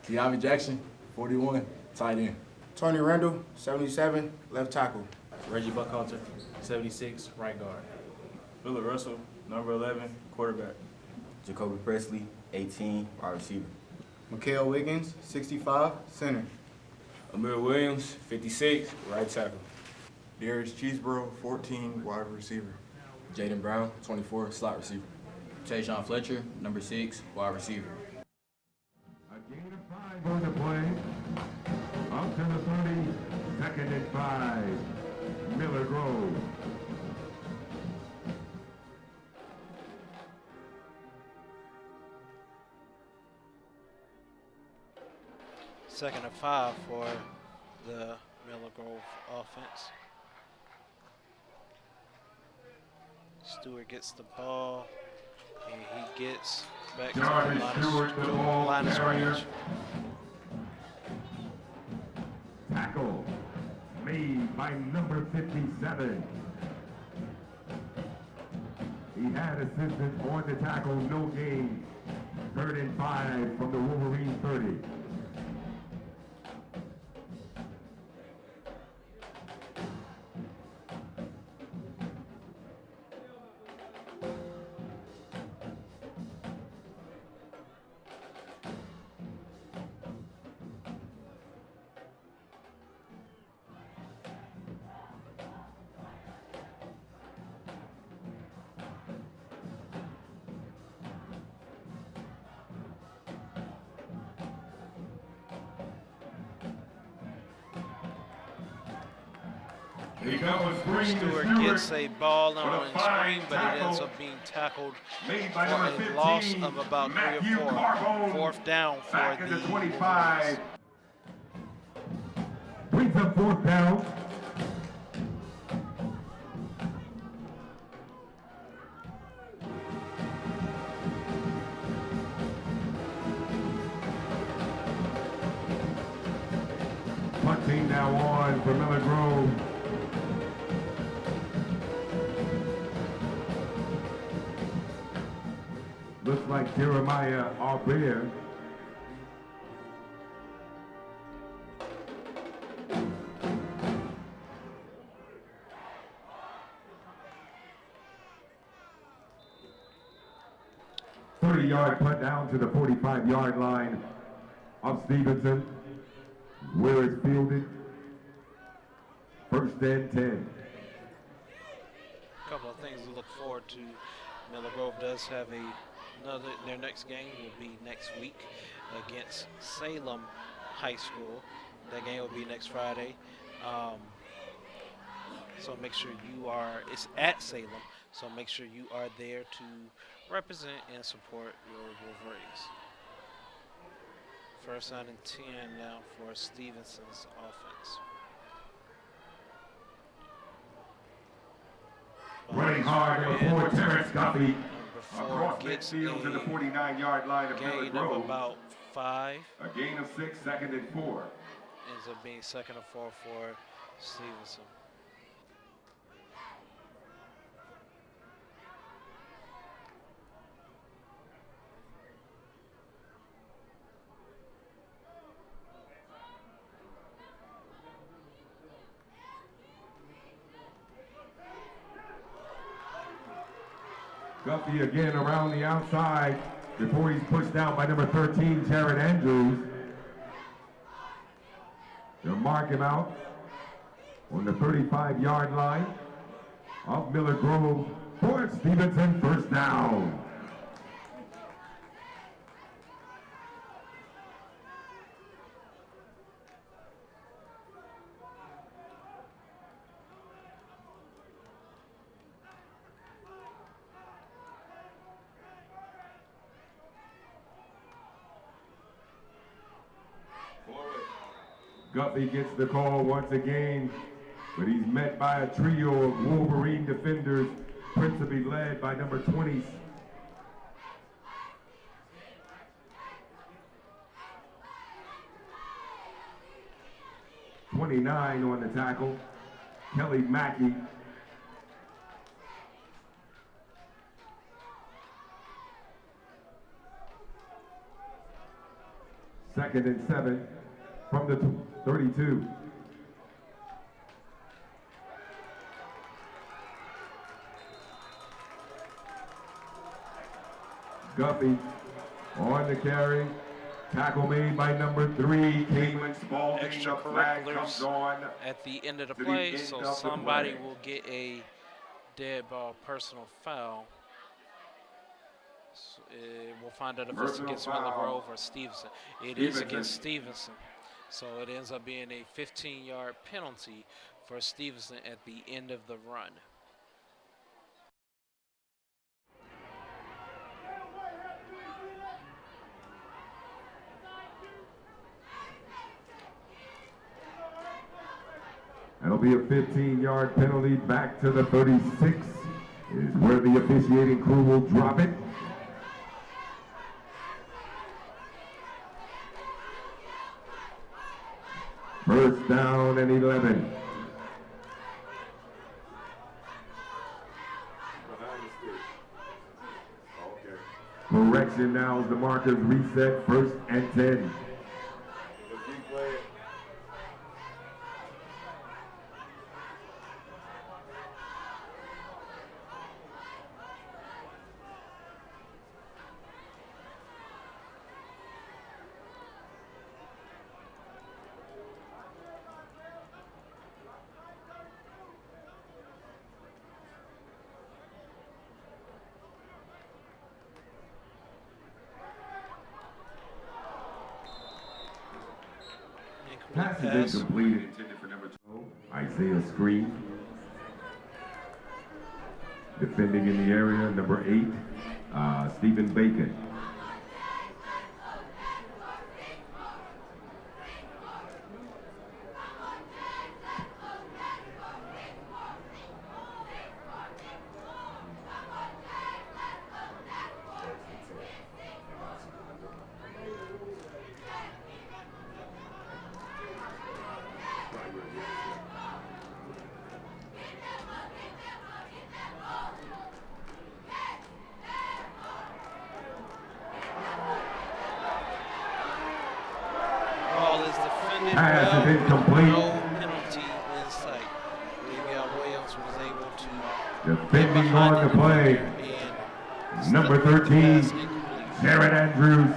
E: De'Avi Jackson, 41, tight end.
G: Tony Randall, 77, left tackle.
J: Reggie Buckhalter, 76, right guard.
F: Phillip Russell, number 11, quarterback.
J: Jacoby Presley, 18, wide receiver.
G: Mikael Wiggins, 65, center.
F: Amir Williams, 56, right tackle.
K: Darius Cheeseborough, 14, wide receiver.
J: Jaden Brown, 24, slot receiver. Tayshawn Fletcher, number 6, wide receiver.
A: A gain of 5 on the play. Up to the 30, 2nd and 5. Miller Grove.
B: Second and 5 for the Miller Grove offense. Stewart gets the ball, and he gets back to the line of scrimmage.
A: Tackle made by number 57. He had assistance on the tackle, no gain. 3rd and 5 from the Wolverine 30.
B: Stewart gets a ball on the screen, but it ends up being tackled for a loss of about 3 or 4. 4th down for the
A: 25. Brings up 4th down. Punting now on for Miller Grove. Looks like Jeremiah Arbea. Yard punt down to the 45-yard line of Stephenson, where it's fielded. 1st and 10.
B: A couple of things to look forward to. Miller Grove does have a Their next game will be next week against Salem High School. That game will be next Friday. So make sure it's at Salem, so make sure you are there to represent and support your Wolverines. First down and 10 now for Stephenson's offense.
A: Running hard, number 4, Terrence Guffey.
B: Across
A: midfield to the 49-yard line of Miller
B: Gain
A: Grove.
B: of about 5.
A: A gain of 6, 2nd and 4.
B: Ends up being 2nd and 4 for Stephenson.
A: Guffey again around the outside before he's pushed out by number 13, Jared Andrews. They'll mark him out on the 35-yard line of Miller Grove for Stephenson, first down. Guffey gets the call once again, but he's met by a trio of Wolverine defenders, principally led by number 20. #29 on the tackle, Kelly Mackey. Second and 7 from the 32. Guffey on the carry. Tackle made by number 3, Cayman Spalding.
B: Extracurriculars at the end of the play, so somebody will get a dead ball personal foul. So, we'll find out if it's against Miller Grove or Stevenson. It is against Stevenson. So it ends up being a 15-yard penalty for Stephenson at the end of the run.
A: That'll be a 15-yard penalty back to the 36 is where the officiating crew will drop it. First down and 11. Correction now as the markers reset, 1st and 10. Pass is incomplete, intended for number 12, Isaiah Screen. Defending in the area, number 8, Stephen Bacon. Pass is incomplete.
B: No penalty in sight. Le'Veon Williams was able to
A: defending on the play. Number 13, Jared Andrews.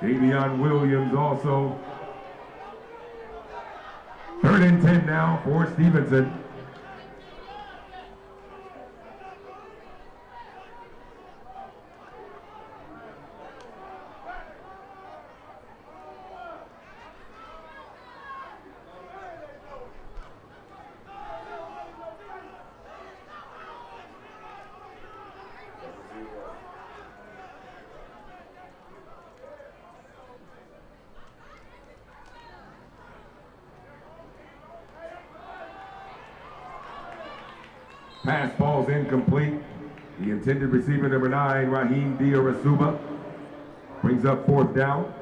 A: Davion Williams also. Third and 10 now for Stephenson. Pass falls incomplete. The intended receiver, number 9, Raheem Diarasuba, brings up fourth down.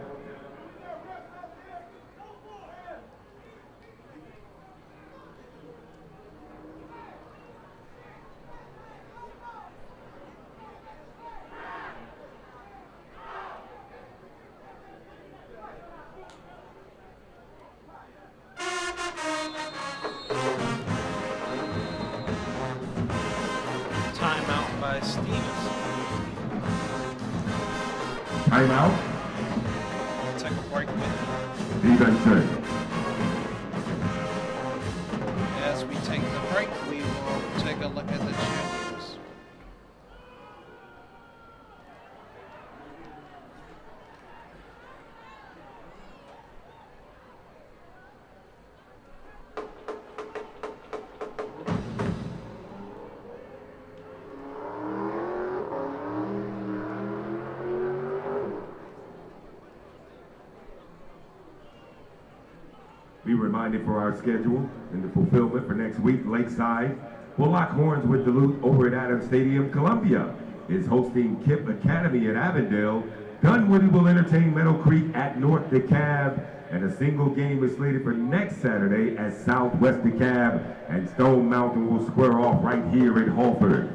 B: Timeout by Stephenson.
A: Timeout.
B: Take a break with
A: Stephenson.
B: As we take the break, we will take a look at the cheerleaders.
A: Be reminded for our schedule and the fulfillment for next week, Lakeside will lock horns with Duluth over at Adams Stadium. Columbia is hosting KIPP Academy at Avondale. Dunwoody will entertain Meadow Creek at North DeKalb. And a single game is slated for next Saturday at Southwest DeKalb. And Stone Mountain will square off right here in Halford.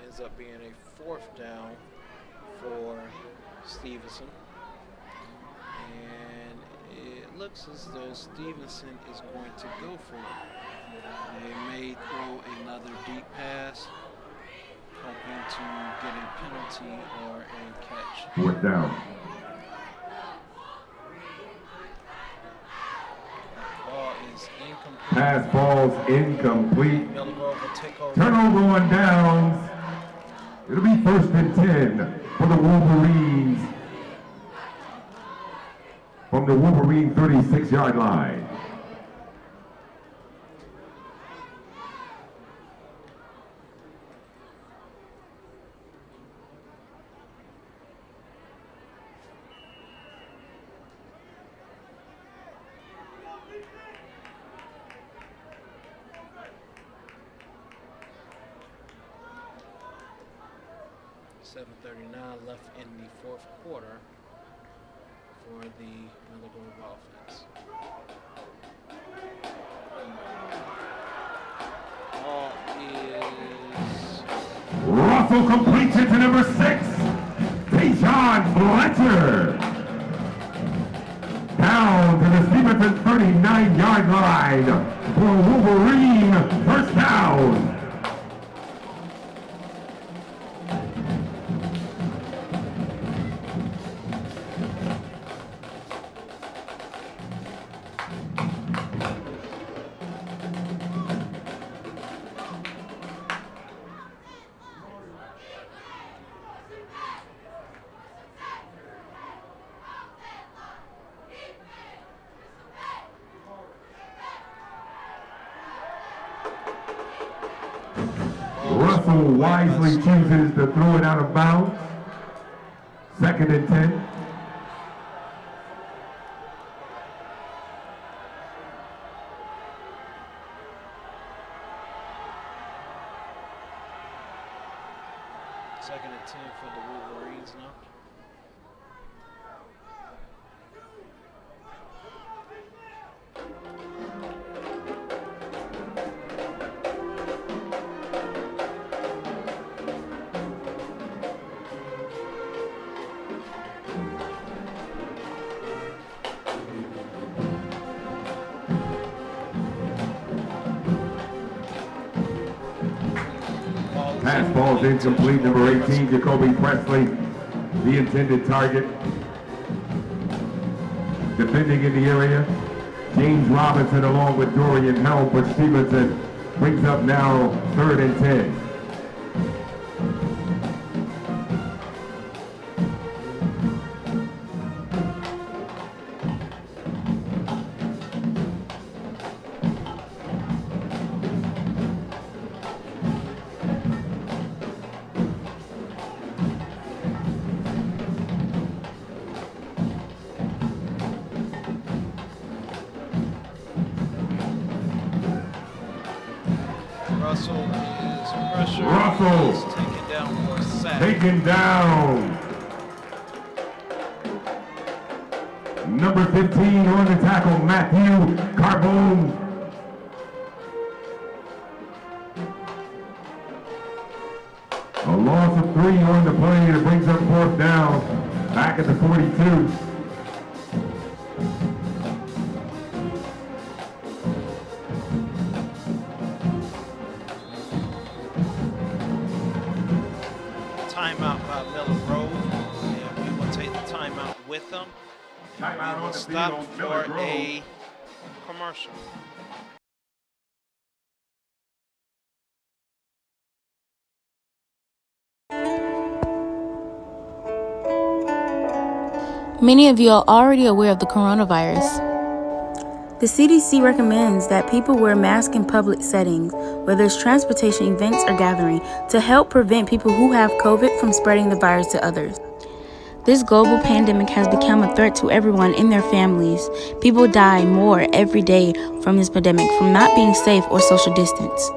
B: Ends up being a fourth down for Stephenson. And it looks as though Stephenson is going to go for it. They may throw another deep pass, hoping to get a penalty or a catch.
A: Fourth down.
B: Ball is incomplete.
A: Pass ball's incomplete.
B: Miller will take over.
A: Turnover on downs. It'll be first and 10 for the Wolverines from the Wolverine 36-yard line.
B: .39 left in the fourth quarter for the Miller Grove offense. Ball is...
A: Russell completes it to number 6, Tayshawn Fletcher. Down to the Stephenson 39-yard line for Wolverine first down. Russell wisely chooses to throw it out of bounds. Second and 10.
B: Second and 10 for the Wolverines now.
A: Pass ball's incomplete. Number 18, Jacoby Presley, the intended target. defending in the area. James Robinson along with Dorian Helm for Stephenson brings up now 3rd and 10.
B: Russell is pressure.
A: Russell
B: He's taken down for a sack.
A: Taken down. Number 15 on the tackle, Matthew Carbone. A loss of 3 on the play that brings up 4th down. Back at the 42.
B: Timeout by Miller Grove, and we will take the timeout with them.
A: Timeout
B: We
A: on
B: will
A: the
B: stop
A: field,
B: for
A: Miller Grove.
B: a commercial.
Q: Many of you are already aware of the coronavirus.
L: The CDC recommends that people wear masks in public settings, whether it's transportation events or gathering, to help prevent people who have COVID from spreading the virus to others.
Q: This global pandemic has become a threat to everyone and their families. People die more every day from this pandemic from not being safe or social distance.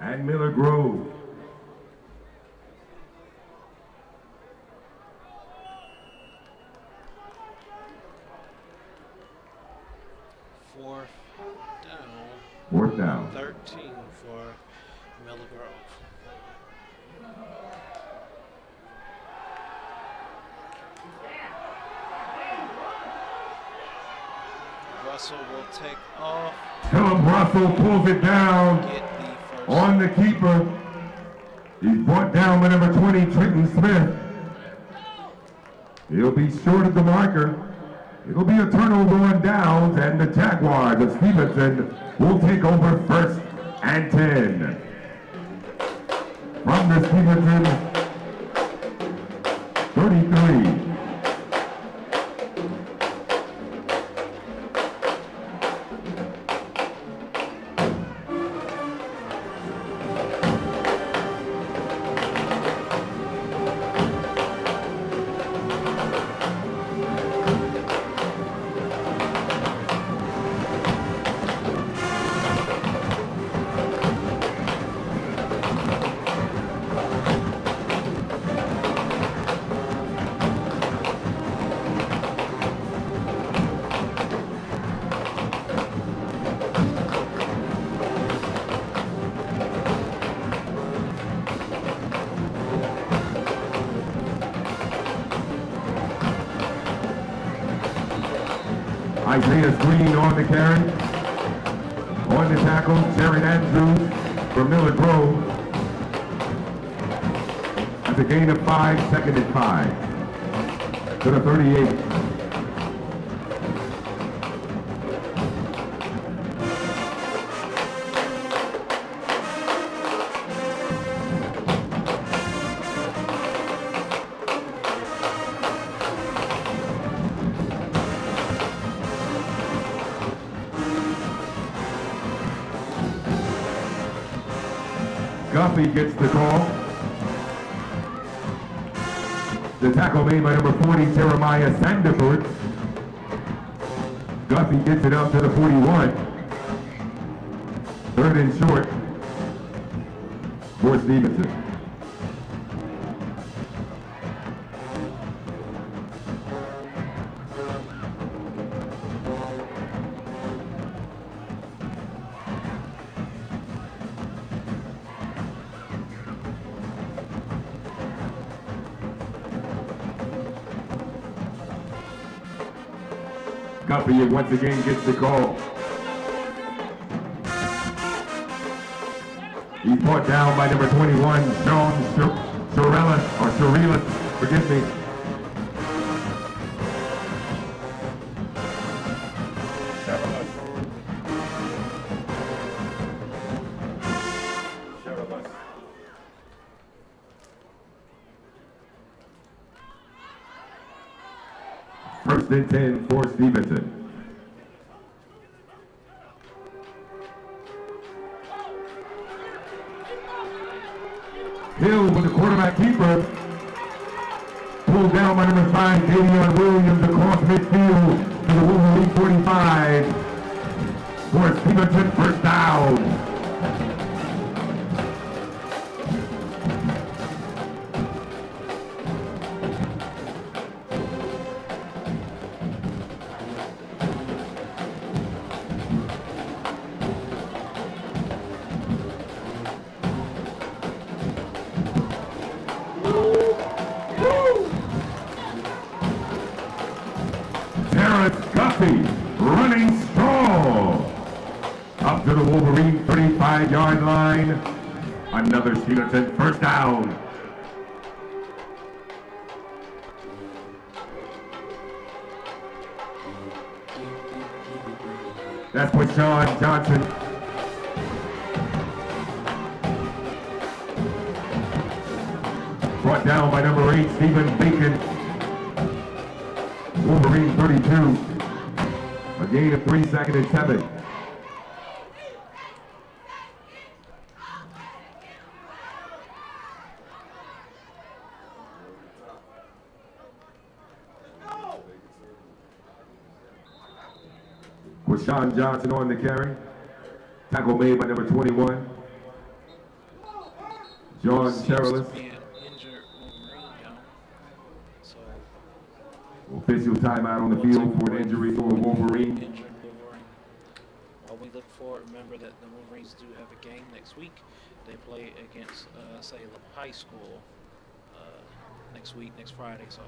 A: And Miller Grove. Fourth down.
B: 13 for Miller Grove. Russell will take off.
A: Philip Russell pulls it down on the keeper. He's brought down by number 20, Trenton Smith. He'll be short of the marker. It'll be a turnover on downs, and the Jaguars of Stephenson will take over 1st and 10. From the Stephenson 33. Isaiah Green on the carry. On the tackle, Jared Andrews from Miller Grove. At the gain of 5, 2nd and 5. To the 38. Guffey gets the call. The tackle made by number 40, Jeremiah Sandiford. Guffey gets it up to the 41. 3rd and short for Stephenson. Guffey once again gets the call. He's brought down by number 21, John Sorelis, forgive me. First and 10 for Stephenson. Hill with the quarterback keeper. Pulled down by number 5, Davion Williams across midfield to the Wolverine 45 for Stephenson first down. Running strong up to the Wolverine 35-yard line. Another Stephenson first down. That's with Sean Johnson. Brought down by number 8, Stephen Bacon. Wolverine 32. A gain of 3, 2nd and 7. With Sean Johnson on the carry. Tackle made by number 21. John Cherilus. Official timeout on the field for an injury for a Wolverine.
B: We look forward. Remember that the Wolverines do have a game next week. They play against Salem High School next week, next Friday. So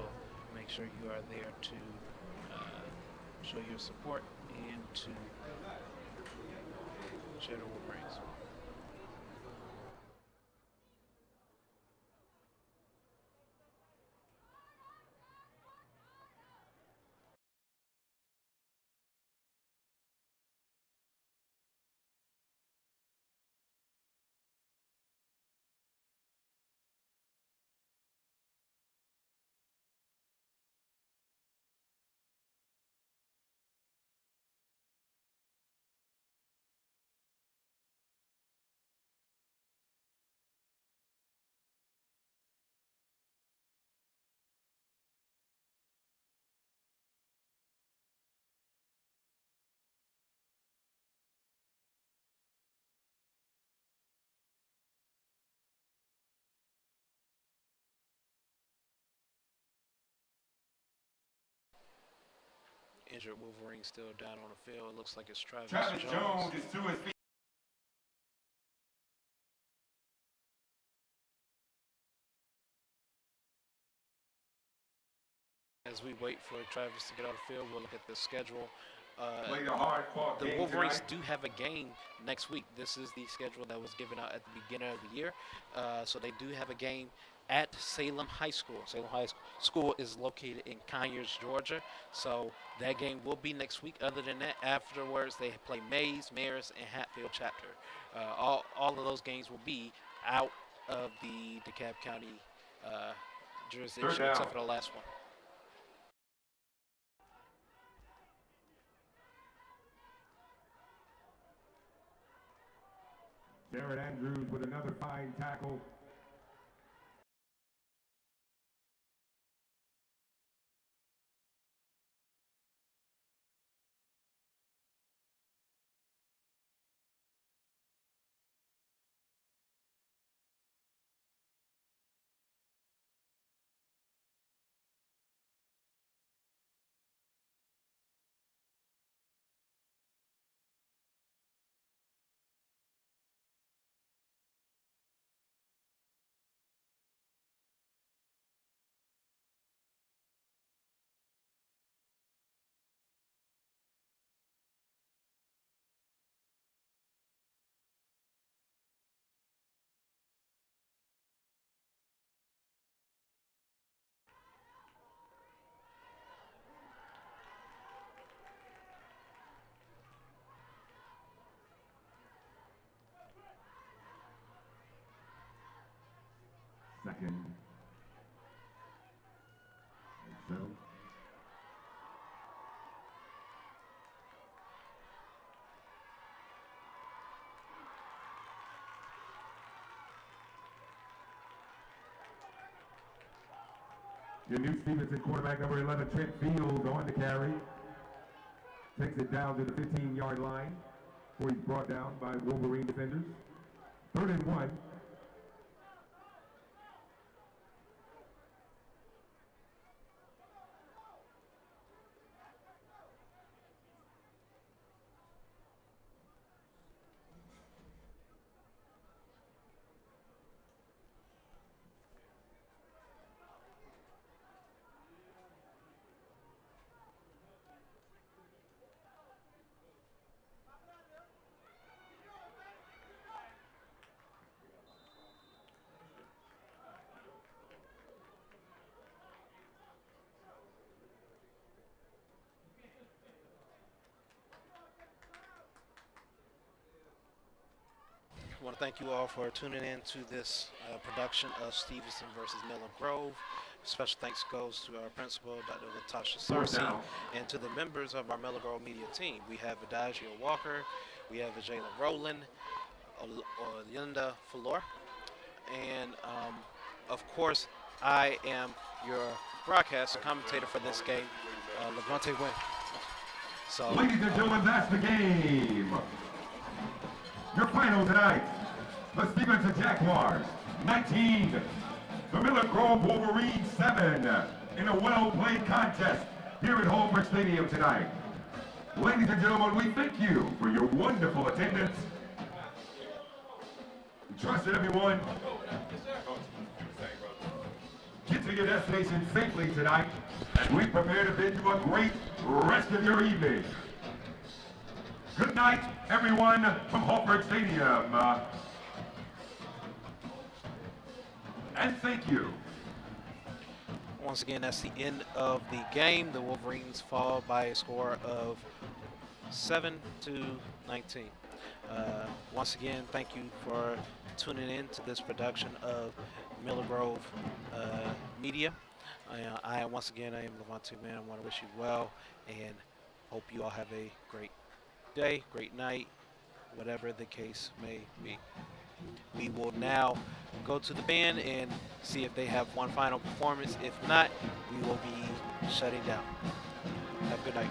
B: make sure you are there to show your support and to cheer the Wolverines. Injured Wolverine still down on the field. It looks like it's Travis Jones
A: is to his feet.
B: As we wait for Travis to get on the field, we'll look at the schedule.
A: Played a hard-fought
B: the
A: game
B: Wolverines
A: tonight.
B: do have a game next week. This is the schedule that was given out at the beginning of the year. So they do have a game at Salem High School. Salem High School is located in Conyers, Georgia. So that game will be next week. Other than that, afterwards, they play Mays, Marist, and Hatfield chapter. All of those games will be out of the DeKalb County jurisdiction, except for the last one.
A: Jared Andrews with another fine tackle. second. So. Your new Stephenson quarterback, number 11, Trent Fields, on the carry. Takes it down to the 15-yard line before he's brought down by Wolverine defenders. 3rd and 1.
B: I want to thank you all for tuning in to this production of Stephenson versus Miller Grove. Special thanks goes to our principal, Dr. Latasha Sarsi, and to the members of our Miller Grove media team. We have Adagio Walker, we have Jayla Rowland, Linda Falor, and of course, I am your broadcaster commentator for this game, Levante Wynn. So,
A: ladies and gentlemen, that's the game. Your final tonight, the Stephenson Jaguars 19, the Miller Grove Wolverines 7, in a well-played contest here at Holbrook Stadium tonight. Ladies and gentlemen, we thank you for your wonderful attendance. We trust that everyone get to your destination safely tonight, and we prepare to bid you a great rest of your evening. Good night, everyone, from Holbrook Stadium. And thank you.
B: Once again, that's the end of the game. The Wolverines fall by a score of 7-19. Once again, thank you for tuning in to this production of Miller Grove Media. I am Levante Wynn. I want to wish you well and hope you all have a great day, great night, whatever the case may be. We will now go to the band and see if they have one final performance. If not, we will be shutting down. Have a good night.